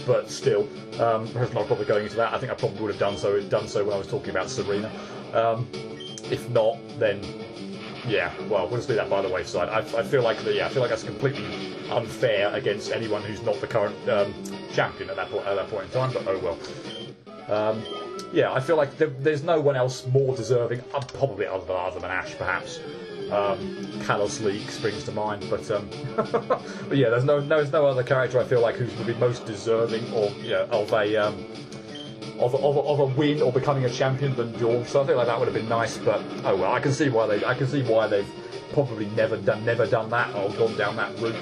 But still, I'm not probably going into that. I think I probably would have done so when I was talking about Serena. If not, then yeah. Well, we'll just leave that by the wayside. I feel like that's completely unfair against anyone who's not the current champion at that point in time. But oh well. Yeah, I feel like there's no one else more deserving, probably other than Ash, perhaps. Kalos League springs to mind, but but yeah, there's no other character I feel like who would be most deserving or of a win or becoming a champion than Dawn. So I feel like that would have been nice, but oh well. I can see why they've probably never done that or gone down that route.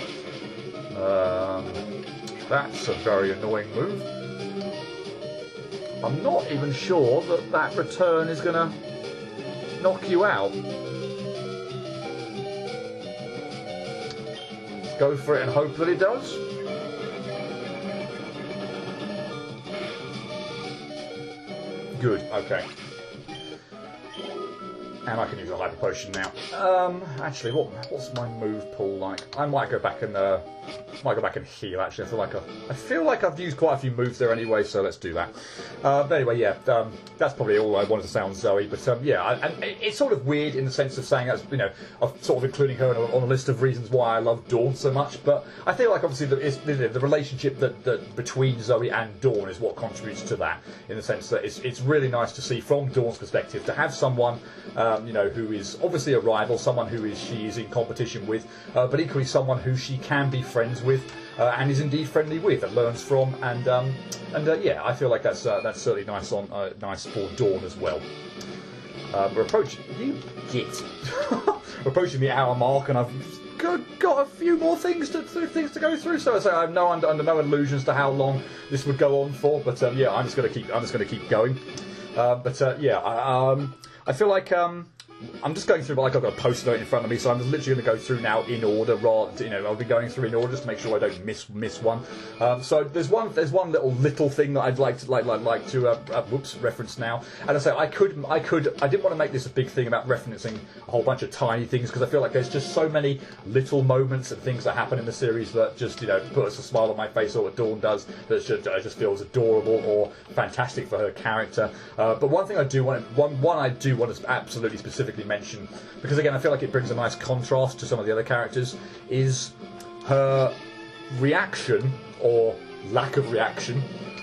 That's a very annoying move. I'm not even sure that return is going to knock you out. Go for it and hope that it does. Good, okay. And I can use a hyper potion now. Actually, what's my move pool like? I might go back and heal. Actually, I feel like I've used quite a few moves there anyway, so let's do that. But anyway, yeah, that's probably all I wanted to say on Zoe. But yeah, and it's sort of weird in the sense of saying that's of sort of including her on a list of reasons why I love Dawn so much. But I feel like obviously the relationship that between Zoe and Dawn is what contributes to that, in the sense that it's really nice to see from Dawn's perspective to have someone who is obviously a rival, someone who she is in competition with, but equally someone who she can be friends with and is indeed friendly with and learns from, and yeah, I feel like that's certainly nice for Dawn as well. We're approaching we're approaching the hour mark, and I've got a few more things to go through. So I have under no illusions to how long this would go on for, but yeah, I'm just going to keep going. Yeah, I feel like I'm just going through, like I've got a post note in front of me, so I'm just literally going to go through now in order. I'll be going through in order just to make sure I don't miss one. So there's one little thing that I'd like to reference now. And I say I didn't want to make this a big thing about referencing a whole bunch of tiny things, because I feel like there's just so many little moments and things that happen in the series that just put us a smile on my face, or what Dawn does that just feels adorable or fantastic for her character. But one thing I do want to absolutely specifically mention, because again I feel like it brings a nice contrast to some of the other characters, is her reaction or lack of reaction,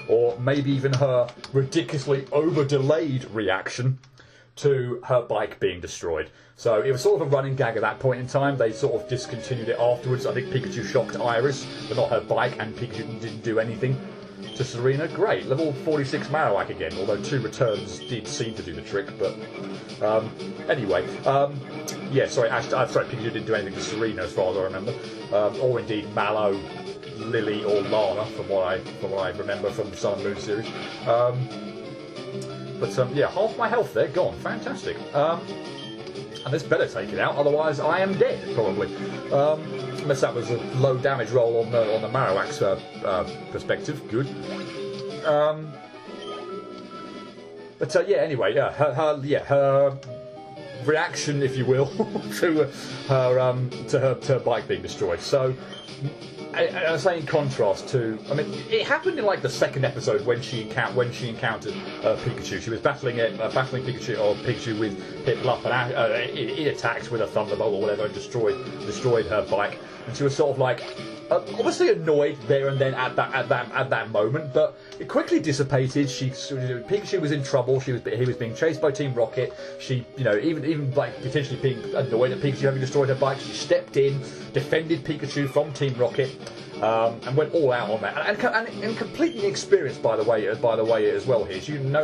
or maybe even her ridiculously over-delayed reaction to her bike being destroyed. So it was sort of a running gag at that point in time. They sort of discontinued it afterwards. I think Pikachu shocked Iris, but not her bike, and Pikachu didn't do anything to Serena. Great. Level 46 Marowak again, although 2 returns did seem to do the trick, but anyway. Yeah, sorry, Pikachu didn't do anything to Serena as far as I remember. Or indeed Mallow, Lily or Lana, from what I remember from the Sun and Moon series. But yeah, half my health there gone. Fantastic. And this better take it out, otherwise I am dead, probably. Unless that was a low damage roll on the Marowak's perspective. Good. But yeah, anyway, yeah, her reaction, if you will, to her bike being destroyed. So, I say in contrast to, I mean, it happened in like the second episode when she encountered Pikachu. She was battling Pikachu with Piplup, and it attacked with a Thunderbolt or whatever and destroyed her bike. And she was sort of like, obviously annoyed there and then at that moment, but it quickly dissipated. Pikachu was in trouble. He was being chased by Team Rocket. She, even like potentially being annoyed at Pikachu having destroyed her bike, she stepped in, defended Pikachu from Team Rocket, and went all out on that. And completely inexperienced, by the way as well here. She didn't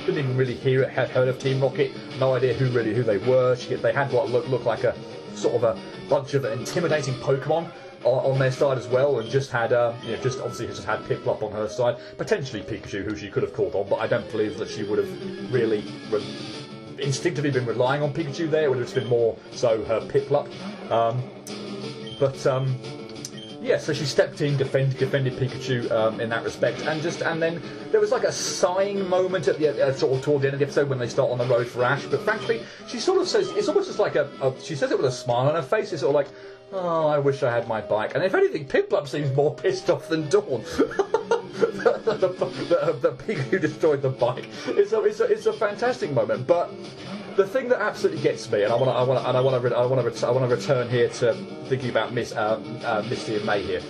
even really had heard of Team Rocket. No idea who they were. They had what looked like a sort of a bunch of intimidating Pokemon on their side as well, and just had just had Piplup on her side, potentially Pikachu, who she could have called on, but I don't believe that she would have really instinctively been relying on Pikachu there. It would have just been more so her Piplup. Yeah, so she stepped in, defended Pikachu in that respect, and then there was like a sighing moment at the sort of toward the end of the episode when they start on the road for Ash. But frankly, she sort of says, it's almost just like she says it with a smile on her face. It's sort of like, oh, I wish I had my bike. And if anything, Piplup seems more pissed off than Dawn. the Pikachu who destroyed the bike. It's a fantastic moment, but the thing that absolutely gets me, and I want to return here to thinking about Misty and May here.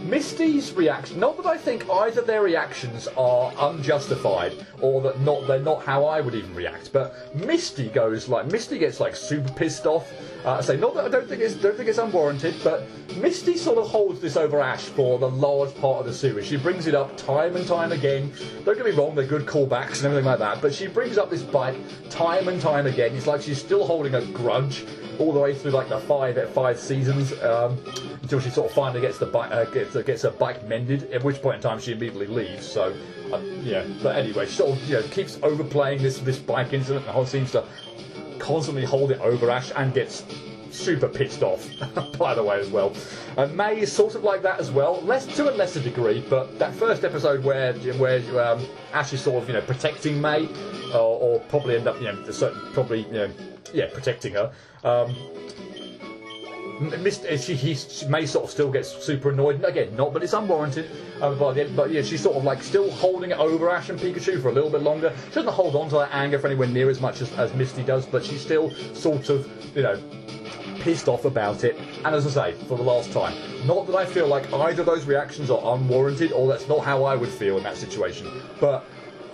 Misty's reaction, not that I think either their reactions are unjustified or that they're not how I would even react, but Misty gets like super pissed off. I say not that I don't think it's unwarranted, but Misty sort of holds this over Ash for the large part of the series. She brings it up time and time again. Don't get me wrong, they're good callbacks and everything like that, but she brings up this bike time and time again. It's like she's still holding a grudge all the way through like the five seasons, until she sort of finally gets the bike gets her bike mended. At which point in time she immediately leaves. So yeah, but anyway, she sort of keeps overplaying this bike incident and seems to constantly hold it over Ash and gets super pissed off by the way as well. And May is sort of like that as well, to a lesser degree, but that first episode where Ash is sort of protecting May, or probably end up protecting her. May sort of still gets super annoyed. Again, not that it's unwarranted, but yeah, she's sort of like still holding it over Ash and Pikachu for a little bit longer. She doesn't hold on to that anger for anywhere near as much as Misty does, but she's still sort of, pissed off about it. And as I say, for the last time, not that I feel like either of those reactions are unwarranted, or that's not how I would feel in that situation, but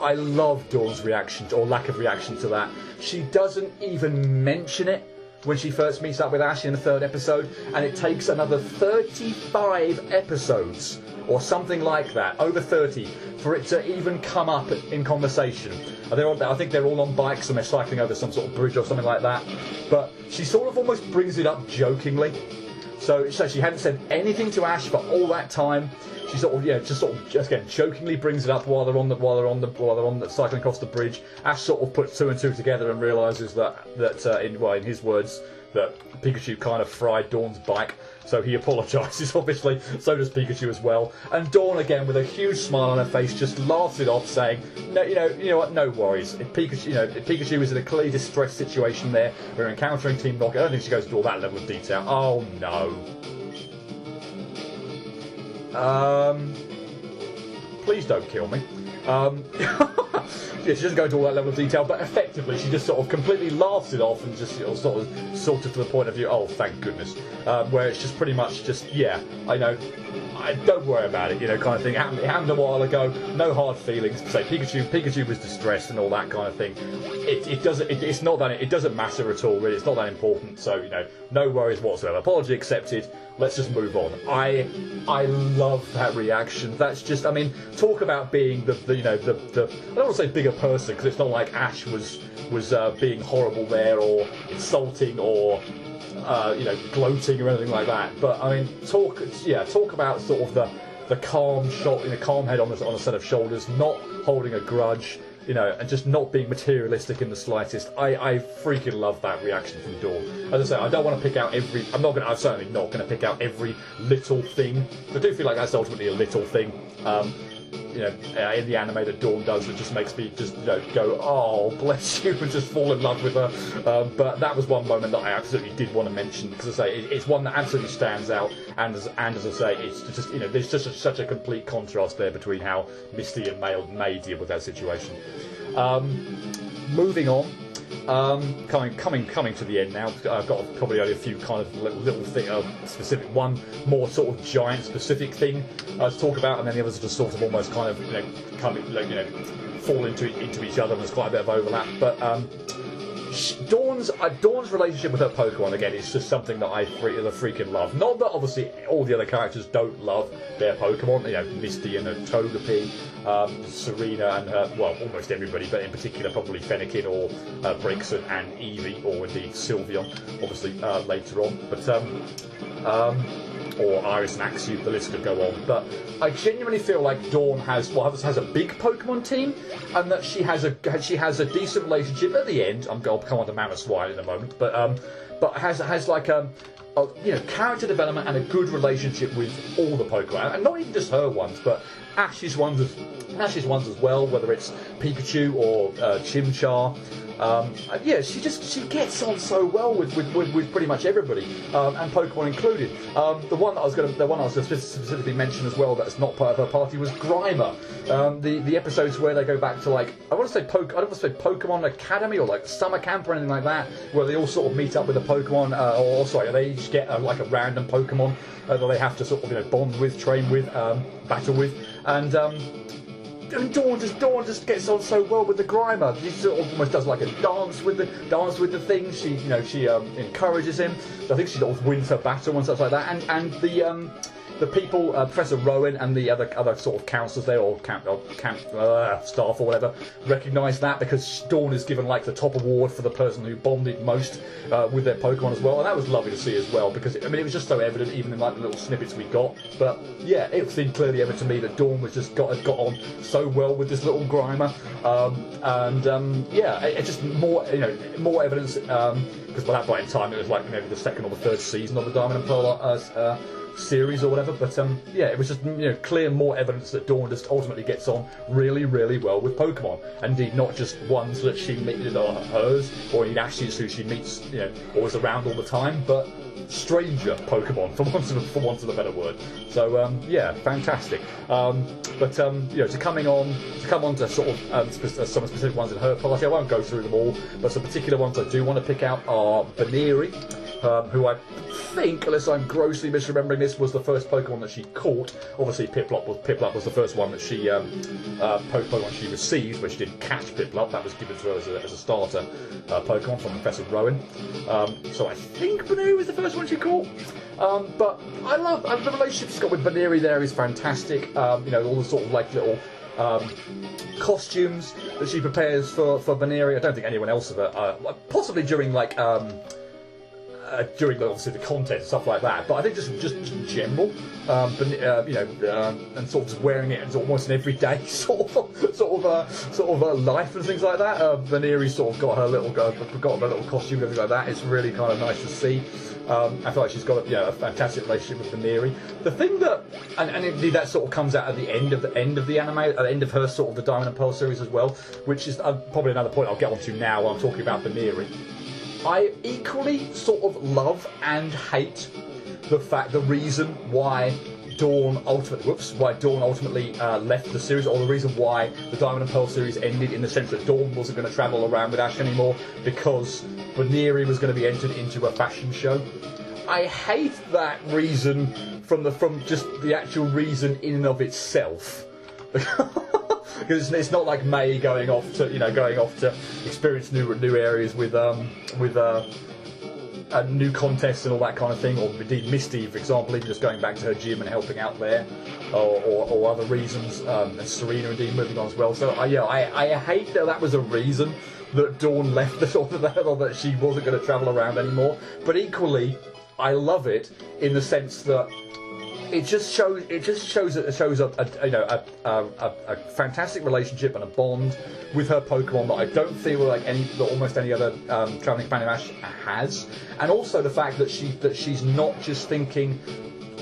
I love Dawn's reaction, or lack of reaction to that. She doesn't even mention it when she first meets up with Ash in the third episode, and it takes another 35 episodes or something like that, over 30, for it to even come up in conversation. I think they're all on bikes and they're cycling over some sort of bridge or something like that, but she sort of almost brings it up jokingly. So she hadn't said anything to Ash for all that time. She just again jokingly brings it up while they're on the cycling across the bridge. Ash sort of puts two and two together and realises that in his words, that Pikachu kind of fried Dawn's bike. So he apologises, obviously. So does Pikachu as well. And Dawn, again, with a huge smile on her face, just laughs it off, saying, "No, you know what? No worries. If Pikachu is in a clearly distressed situation there, we're encountering Team Rocket." I don't think she goes into all that level of detail. Oh no. Please don't kill me. Yeah, she doesn't go into all that level of detail, but effectively she just sort of completely laughs it off and just sort of to the point of view, oh, thank goodness. Where it's just pretty much just, yeah, I know, don't worry about it, kind of thing. It happened a while ago, no hard feelings. Say Pikachu was distressed and all that kind of thing. It doesn't matter at all, really. It's not that important. So no worries whatsoever. Apology accepted. Let's just move on. I love that reaction. That's just, talk about being the I don't want to say bigger person, because it's not like Ash was being horrible there or insulting or gloating or anything like that. But talk about sort of the calm calm head on a set of shoulders, not holding a grudge, and just not being materialistic in the slightest. I freaking love that reaction from Dawn. As I say, I don't want to pick out every. I'm certainly not going to pick out every little thing. I do feel like that's ultimately a little thing. In the anime that Dawn does, that just makes me just go, oh, bless you, and just fall in love with her. But that was one moment that I absolutely did want to mention, because I say it's one that absolutely stands out, and as I say, it's just there's just such a complete contrast there between how Misty and May deal with that situation. Moving on. Coming to the end now. I've got probably only a few kind of little thing, specific one more sort of giant specific thing to talk about, and then the others are just sort of almost kind of fall into each other. And there's quite a bit of overlap, but Dawn's relationship with her Pokemon, again, is just something that I freaking love. Not that obviously all the other characters don't love their Pokemon, Misty and her Togepi, Serena and her, well, almost everybody, but in particular probably Fennekin or Braixen and Eevee, or indeed Sylveon, obviously later on, but or Iris and Axew, the list could go on. But I genuinely feel like Dawn has a big Pokemon team, and that she has a decent relationship at the end. I'll come on to Mamoswine in a moment, but has like character development and a good relationship with all the Pokemon, and not even just her ones, but Ash's ones as well, whether it's Pikachu or Chimchar. Yeah, she gets on so well with pretty much everybody, and Pokemon included. The one I was going to specifically mention as well that's not part of her party was Grimer. The episodes where they go back to, like, I don't want to say Pokemon Academy or like summer camp or anything like that, where they all sort of meet up with a Pokemon, they each get like a random Pokemon that they have to sort of bond with, train with, battle with, and Dawn just gets on so well with the Grimer. She sort of almost does like a dance with the thing. She encourages him. I think she sort of wins her battle and stuff like that. And the people, Professor Rowan and the other sort of counsellors there, or camp staff or whatever, recognise that, because Dawn is given like the top award for the person who bonded most with their Pokemon as well, and that was lovely to see as well, because it was just so evident even in like the little snippets we got. But yeah, it seemed clearly evident to me that Dawn was just got on so well with this little Grimer, it's just more evidence, because by that point in time it was like maybe the second or the third season of the Diamond and Pearl series or whatever, but it was just clear more evidence that Dawn just ultimately gets on really, really well with Pokemon. Indeed, not just ones that she meets or hers, or indeed Ash's who she meets always around all the time, but stranger Pokemon, for want of a better word. So fantastic. To come on to sort of some specific ones in her party, I won't go through them all, but some particular ones I do want to pick out are Baneri, who I think, unless I'm grossly misremembering this, was the first Pokemon that she caught. Obviously, Piplup was the first one that she Pokemon she received, but she didn't catch Piplup. That was given to her as a starter Pokemon from Professor Rowan. So I think Baneri was the first one she caught. But I love the relationship she's got with Baneri there is fantastic. All the sort of like little costumes that she prepares for Baneri. I don't think anyone else of it, possibly during like during obviously the contest and stuff like that, but I think just in general, and sort of just wearing it as almost an everyday sort of life and things like that. Baneri sort of got her little costume and everything like that. It's really kind of nice to see. I feel like she's got a fantastic relationship with Baneri. The thing that, and indeed that sort of comes out at the end of the anime, at the end of her sort of the Diamond and Pearl series as well, which is probably another point I'll get onto now when I'm talking about Baneri. I equally sort of love and hate the reason why Dawn ultimately left the series, or the reason why the Diamond and Pearl series ended, in the sense that Dawn wasn't going to travel around with Ash anymore because Baneri was going to be entered into a fashion show. I hate that reason from just the actual reason in and of itself. Because it's not like May going off to experience new areas with new contests and all that kind of thing, or indeed Misty, for example, even just going back to her gym and helping out there, or other reasons, and Serena indeed moving on as well. So I hate that was a reason that Dawn left the sort of that, or that she wasn't going to travel around anymore. But equally, I love it in the sense that it just shows a fantastic relationship and a bond with her Pokemon that I don't feel like almost any other traveling companion Ash has, and also the fact that she's not just thinking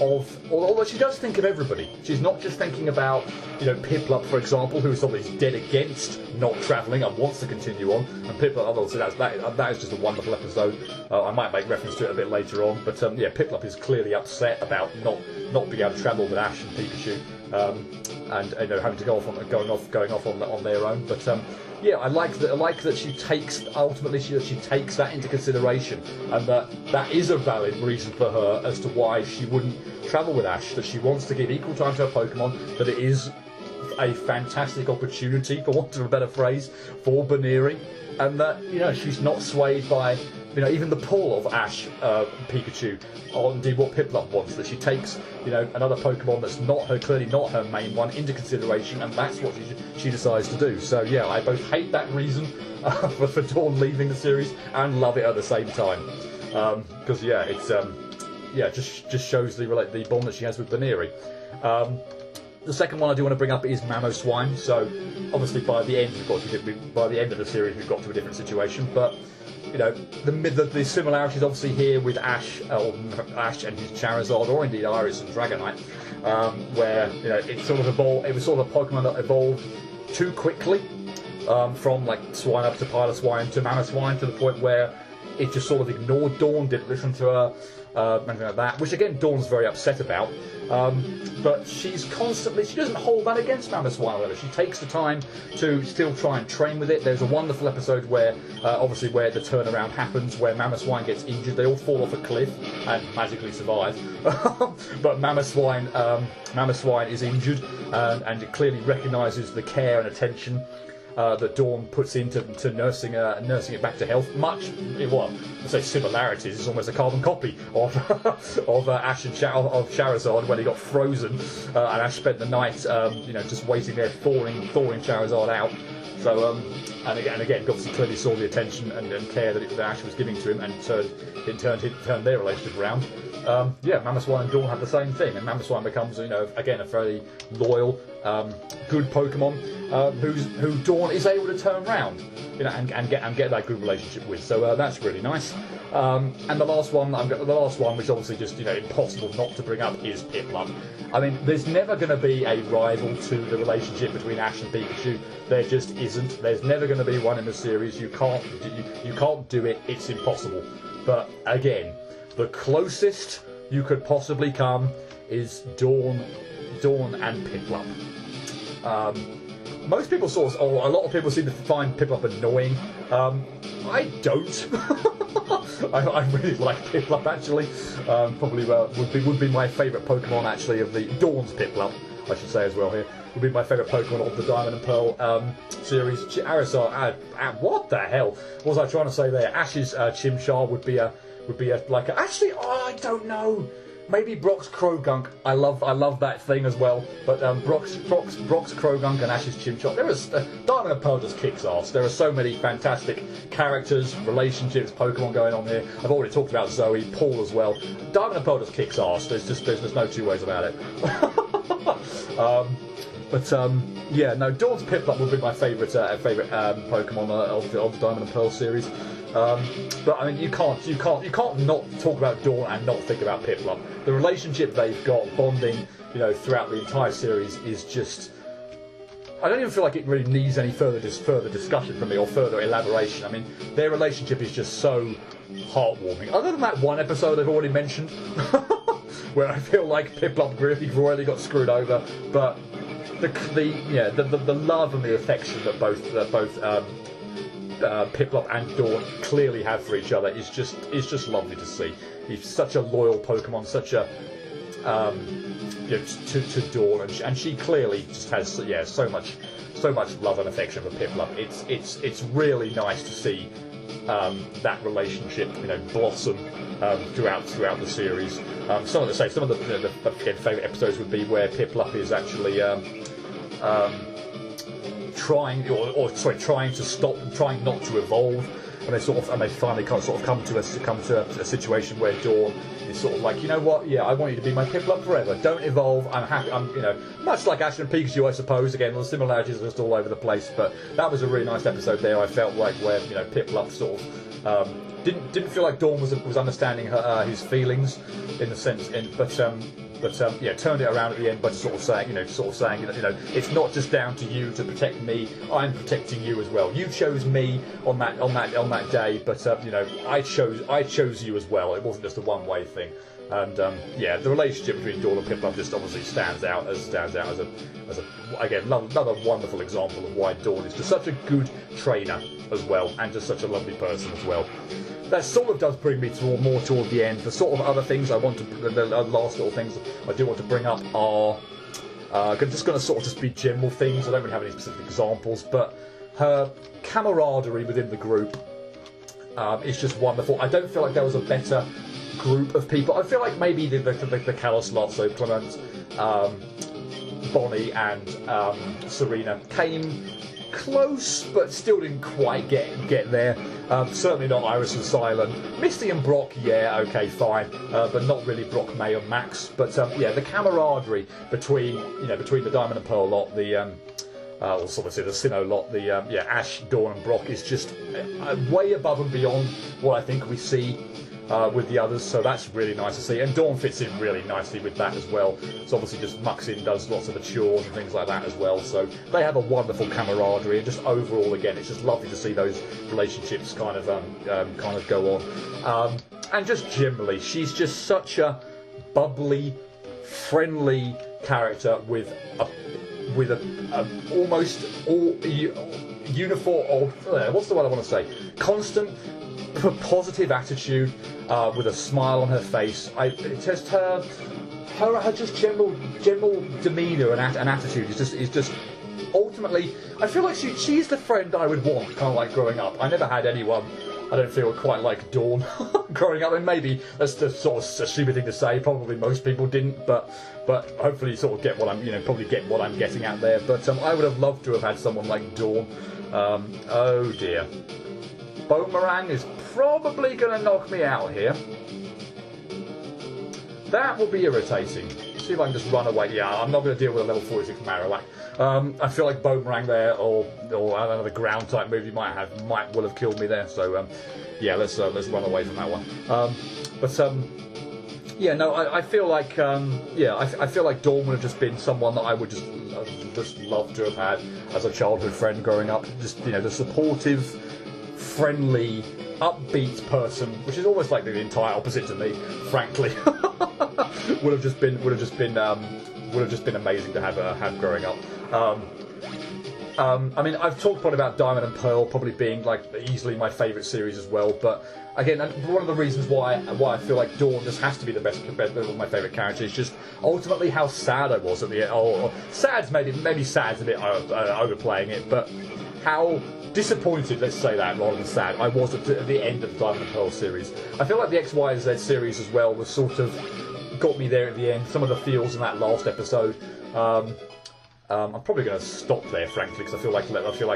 of, although she does think of everybody. She's not just thinking about Piplup, for example, who's obviously dead against not travelling and wants to continue on, and Piplup, obviously that is just a wonderful episode. I might make reference to it a bit later on, but Piplup is clearly upset about not being able to travel with Ash and Pikachu, and having to going off on their own. But I like that she takes that into consideration, and that is a valid reason for her as to why she wouldn't travel with Ash. That she wants to give equal time to her Pokemon. That it is a fantastic opportunity, for want of a better phrase, for Baneri, and that she's not swayed by even the pull of Ash, Pikachu, or indeed what Piplup wants. That she takes another Pokemon that's clearly not her main one into consideration, and that's what she decides to do. So I both hate that reason for Dawn leaving the series and love it at the same time, because it's just shows the bond that she has with Baneri. The second one I do want to bring up is Mamoswine. So obviously by the end of the series we've got to a different situation, but the similarities obviously here with Ash and his Charizard, or indeed Iris and Dragonite, where it sort of evolved. It was sort of a Pokemon that evolved too quickly, from like Swine up to Piloswine to Mamoswine, to the point where it just sort of ignored Dawn, didn't listen to her, anything like that, which again Dawn's very upset about. But she's constantly, she doesn't hold that against Mamoswine, however. She takes the time to still try and train with it. There's a wonderful episode where, obviously, where the turnaround happens, where Mamoswine gets injured. They all fall off a cliff and magically survive. But Mamoswine is injured, and it clearly recognises the care and attention that Dawn puts into nursing it back to health. Much, well, I say similarities. It's almost a carbon copy of Ash and of Charizard when he got frozen, and Ash spent the night, just waiting there, thawing Charizard out. So, and again, obviously clearly saw the attention and care that Ash was giving to him, and turned their relationship around. Mamoswine and Dawn have the same thing, and Mamoswine becomes, again, a very loyal, good Pokemon who Dawn is able to turn around, and get that good relationship with. So that's really nice. And the last one, which obviously just impossible not to bring up, is Piplup. I mean, there's never going to be a rival to the relationship between Ash and Pikachu. There just isn't. There's never going to be one in the series. You can't do it. It's impossible. But again, the closest you could possibly come is Dawn and Piplup. Most people a lot of people seem to find Piplup annoying. I don't. I really like Piplup, actually. Probably would be my favourite Pokemon, actually, of the Dawn's Piplup, I should say as well here. Would be my favourite Pokemon of the Diamond and Pearl series. Charizard, what the hell was I trying to say there? Ash's Chimchar would be actually, I don't know. Maybe Brock's Krogunk. I love that thing as well. But Brock's Krogunk and Ash's Chimchar. Diamond and Pearl just kicks ass. There are so many fantastic characters, relationships, Pokemon going on here. I've already talked about Zoe, Paul as well. Diamond and Pearl just kicks ass. There's no two ways about it. Dawn's Piplup would be my favourite Pokemon of the Diamond and Pearl series. But I mean, you can't not talk about Dawn and not think about Piplup. The relationship they've got, bonding, throughout the entire series, is just. I don't even feel like it really needs any further discussion from me or further elaboration. I mean, their relationship is just so heartwarming. Other than that one episode I've already mentioned, where I feel like Piplup really royally got screwed over, but the love and the affection that both Piplup and Dawn clearly have for each other is just lovely to see. He's such a loyal Pokemon, such a to Dawn, and she clearly just has so much love and affection for Piplup. It's really nice to see that relationship blossom throughout the series. Some of the favourite episodes would be where Piplup is actually trying not to evolve, and they finally come to a situation where Dawn is sort of like, you know what, I want you to be my Piplup forever. Don't evolve. I'm happy. Much like Ash and Pikachu, I suppose. Again, the similarities are just all over the place, but that was a really nice episode there. I felt like where Piplup sort of didn't feel like Dawn was understanding his feelings in the sense, turned it around at the end by sort of saying, it's not just down to you to protect me. I'm protecting you as well. You chose me on that day, but I chose you as well. It wasn't just a one-way thing. And the relationship between Dawn and Piplup just obviously stands out as another wonderful example of why Dawn is just such a good trainer as well, and just such a lovely person as well. That sort of does bring me more toward the end. The sort of other things the last little things I do want to bring up are just going to sort of just be general things. I don't really have any specific examples, but her camaraderie within the group is just wonderful. I don't feel like there was a better group of people. I feel like maybe the Callous lot, so Clement, Bonnie and Serena came close, but still didn't quite get there. Certainly not Iris and Silent. Misty and Brock, okay, fine, but not really Brock, May, and Max. But the camaraderie between the Diamond and Pearl lot, the obviously the Sinnoh lot, Ash, Dawn, and Brock is just way above and beyond what I think we see with the others, so that's really nice to see. And Dawn fits in really nicely with that as well. So obviously just mucks in, does lots of the chores and things like that as well. So they have a wonderful camaraderie, and just overall, again, it's just lovely to see those relationships kind of go on. And just generally, she's just such a bubbly, friendly character with a almost all uniform, or what's the word I want to say? Constant positive attitude, with a smile on her face. Just her just general demeanour and attitude is just ultimately. I feel like she's the friend I would want, kind of like growing up. I never had anyone, I don't feel, quite like Dawn growing up, and maybe that's the sort of a stupid thing to say. Probably most people didn't, but hopefully you sort of get what I'm, probably get what I'm getting at there. But I would have loved to have had someone like Dawn. Oh dear, Boomerang is probably going to knock me out here. That will be irritating. See if I can just run away. Yeah, I'm not going to deal with a level 46 Marowak. I feel like Boomerang there, or another ground type move you might will have killed me there. So yeah, let's run away from that one. Yeah, no, I feel like I feel like Dawn would have just been someone that I would just love to have had as a childhood friend growing up. Just the supportive, friendly, upbeat person, which is almost like the entire opposite to me, frankly. would have just been amazing to have growing up. I mean, I've talked probably about Diamond and Pearl probably being like easily my favourite series as well, but again, one of the reasons why I feel like Dawn just has to be the best of my favourite character is just ultimately how sad I was at the end. Or sad's maybe sad's a bit overplaying it, but how disappointed, let's say that rather than sad, I was at the end of the Diamond and Pearl series. I feel like the X, Y, and Z series as well was sort of got me there at the end. Some of the feels in that last episode. I'm probably going to stop there, frankly, because I feel like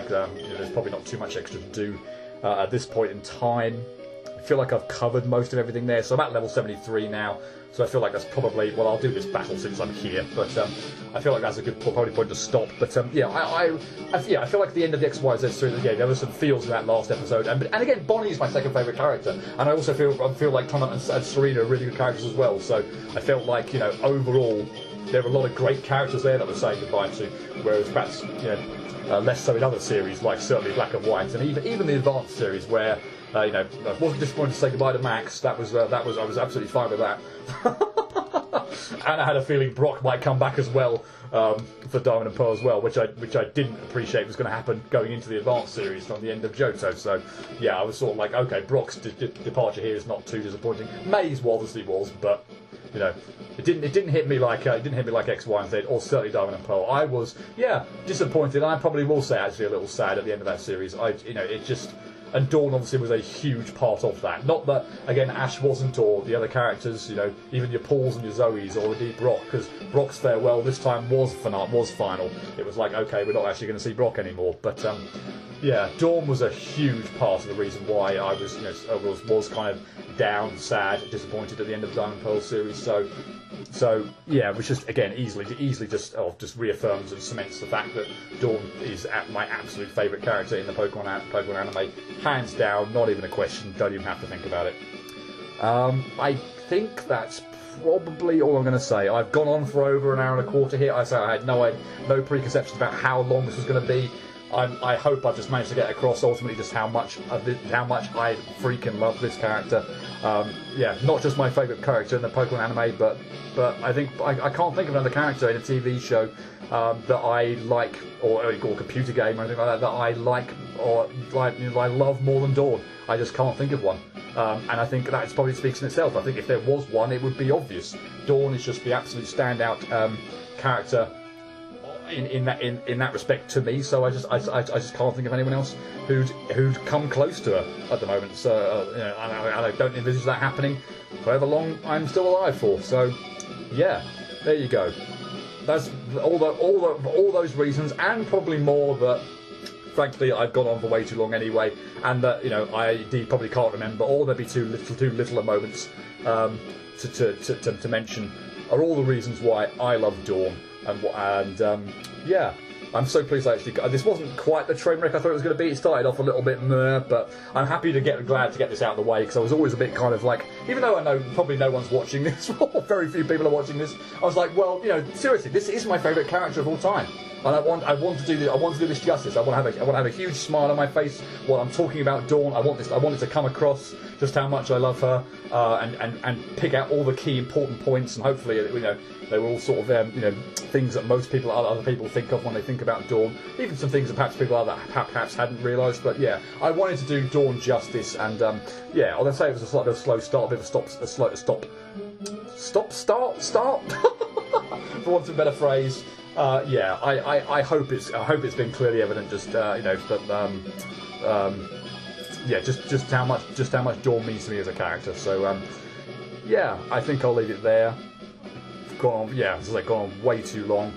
there's probably not too much extra to do at this point in time. I feel like I've covered most of everything there, so I'm at level 73 now. So I feel like that's probably, well, I'll do this battle since I'm here, but I feel like that's a good probably point to stop. But yeah, I feel like the end of the XYZ series, yeah, there were some feels in that last episode, and again, Bonnie's my second favourite character, and I also feel like Tom and Serena are really good characters as well. So I felt like overall there were a lot of great characters there that we're saying goodbye to, whereas perhaps less so in other series like certainly Black and White, and even the Advanced series where. I wasn't disappointed to say goodbye to Max. I was absolutely fine with that. And I had a feeling Brock might come back as well for Diamond and Pearl as well, which I didn't appreciate was going to happen going into the Advanced series from the end of Johto. So yeah, I was sort of like, okay, Brock's departure here is not too disappointing. May's obviously was, but it didn't hit me like X, Y, and Z, or certainly Diamond and Pearl. I was disappointed, and I probably will say actually a little sad at the end of that series. It just. And Dawn obviously was a huge part of that. Not that, again, Ash wasn't, or the other characters, even your Pauls and your Zoes, or indeed Brock, because Brock's farewell this time was final. It was like, okay, we're not actually going to see Brock anymore. But yeah, Dawn was a huge part of the reason why I was, was kind of down, sad, disappointed at the end of the Diamond Pearl series. So yeah, which just again easily just reaffirms and cements the fact that Dawn is my absolute favourite character in the Pokemon anime, hands down, not even a question. Don't even have to think about it. I think that's probably all I'm going to say. I've gone on for over an hour and a quarter here. I had no preconceptions about how long this was going to be. I hope I've just managed to get across ultimately just how much I freaking love this character. Yeah, not just my favourite character in the Pokemon anime, but I think I can't think of another character in a TV show that I like, or computer game or anything like that I like or I love more than Dawn. I just can't think of one, and I think that probably speaks in itself. I think if there was one, it would be obvious. Dawn is just the absolute standout character. In that respect to me, so I just can't think of anyone else who'd come close to her at the moment. So I don't envisage that happening however long I'm still alive for. So yeah, there you go. That's all those reasons, and probably more that frankly I've gone on for way too long anyway, and that I indeed probably can't remember, or there'd be too little moments to mention, are all the reasons why I love Dawn. And yeah, I'm so pleased I actually got this. Wasn't quite the train wreck I thought it was going to be. It started off a little bit meh, but I'm glad to get this out of the way, because I was always a bit kind of like, even though I know probably no one's watching this, or very few people are watching this, I was like, well, you know, seriously, this is my favourite character of all time. And I want to do this justice. I want to have a huge smile on my face while I'm talking about Dawn. I want it to come across just how much I love her, and pick out all the key important points, and hopefully, you know, they were all sort of you know, things that most people, other people think of when they think about Dawn. Even some things that perhaps people perhaps hadn't realised. But yeah, I wanted to do Dawn justice, and yeah, I'll say it was a slightly slow start, a bit of a start, for want of a better phrase. Yeah, I hope it's been clearly evident, just you know, that yeah, just how much Dawn means to me as a character. So yeah, I think I'll leave it there. Gone on way too long.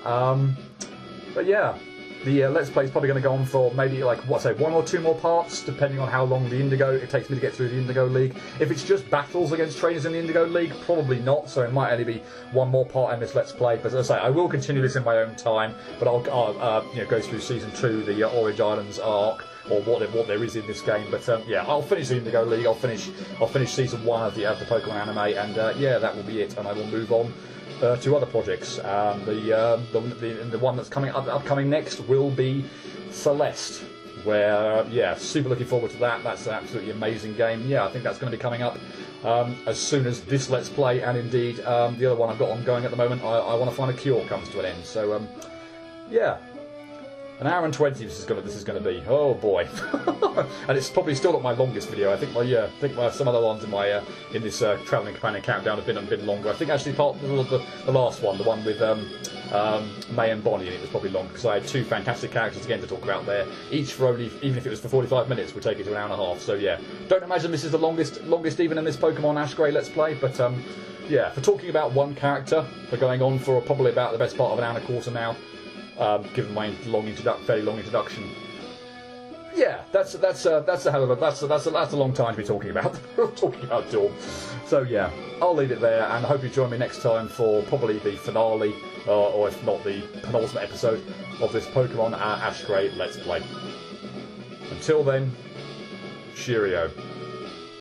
But yeah, the Let's Play is probably going to go on for maybe like one or two more parts, depending on how long it takes me to get through the Indigo League. If it's just battles against trainers in the Indigo League, probably not. So it might only be one more part in this Let's Play. But as I say, I will continue this in my own time. But I'll you know, go through Season 2, the Orange Islands arc, or what there is in this game. But yeah, I'll finish the Indigo League. I'll finish Season 1 of the Pokemon anime, and yeah, that will be it. And I will move on to other projects. The one that's upcoming next will be Celeste, where yeah, super looking forward to that. That's an absolutely amazing game. Yeah, I think that's going to be coming up as soon as this Let's Play, and indeed the other one I've got ongoing at the moment. I want to find a cure comes to an end. So yeah. An hour and 20 this is going to be. Oh boy. And it's probably still not my longest video. I think some other ones in this travelling companion countdown have been longer. I think actually part of the last one, the one with May and Bonnie, it was probably longer, because I had two fantastic characters again to talk about there. Each for only, even if it was for 45 minutes, would take it to an hour and a half. So yeah, don't imagine this is the longest even in this Pokemon AshGray Let's Play, but yeah, for talking about one character, for going on for probably about the best part of an hour and a quarter now. Given my fairly long introduction, yeah, that's a hell of a that's a long time to be talking about Dawn. So yeah, I'll leave it there, and I hope you join me next time for probably the finale, or if not the penultimate episode of this Pokemon AshGray Let's Play. Until then, cheerio.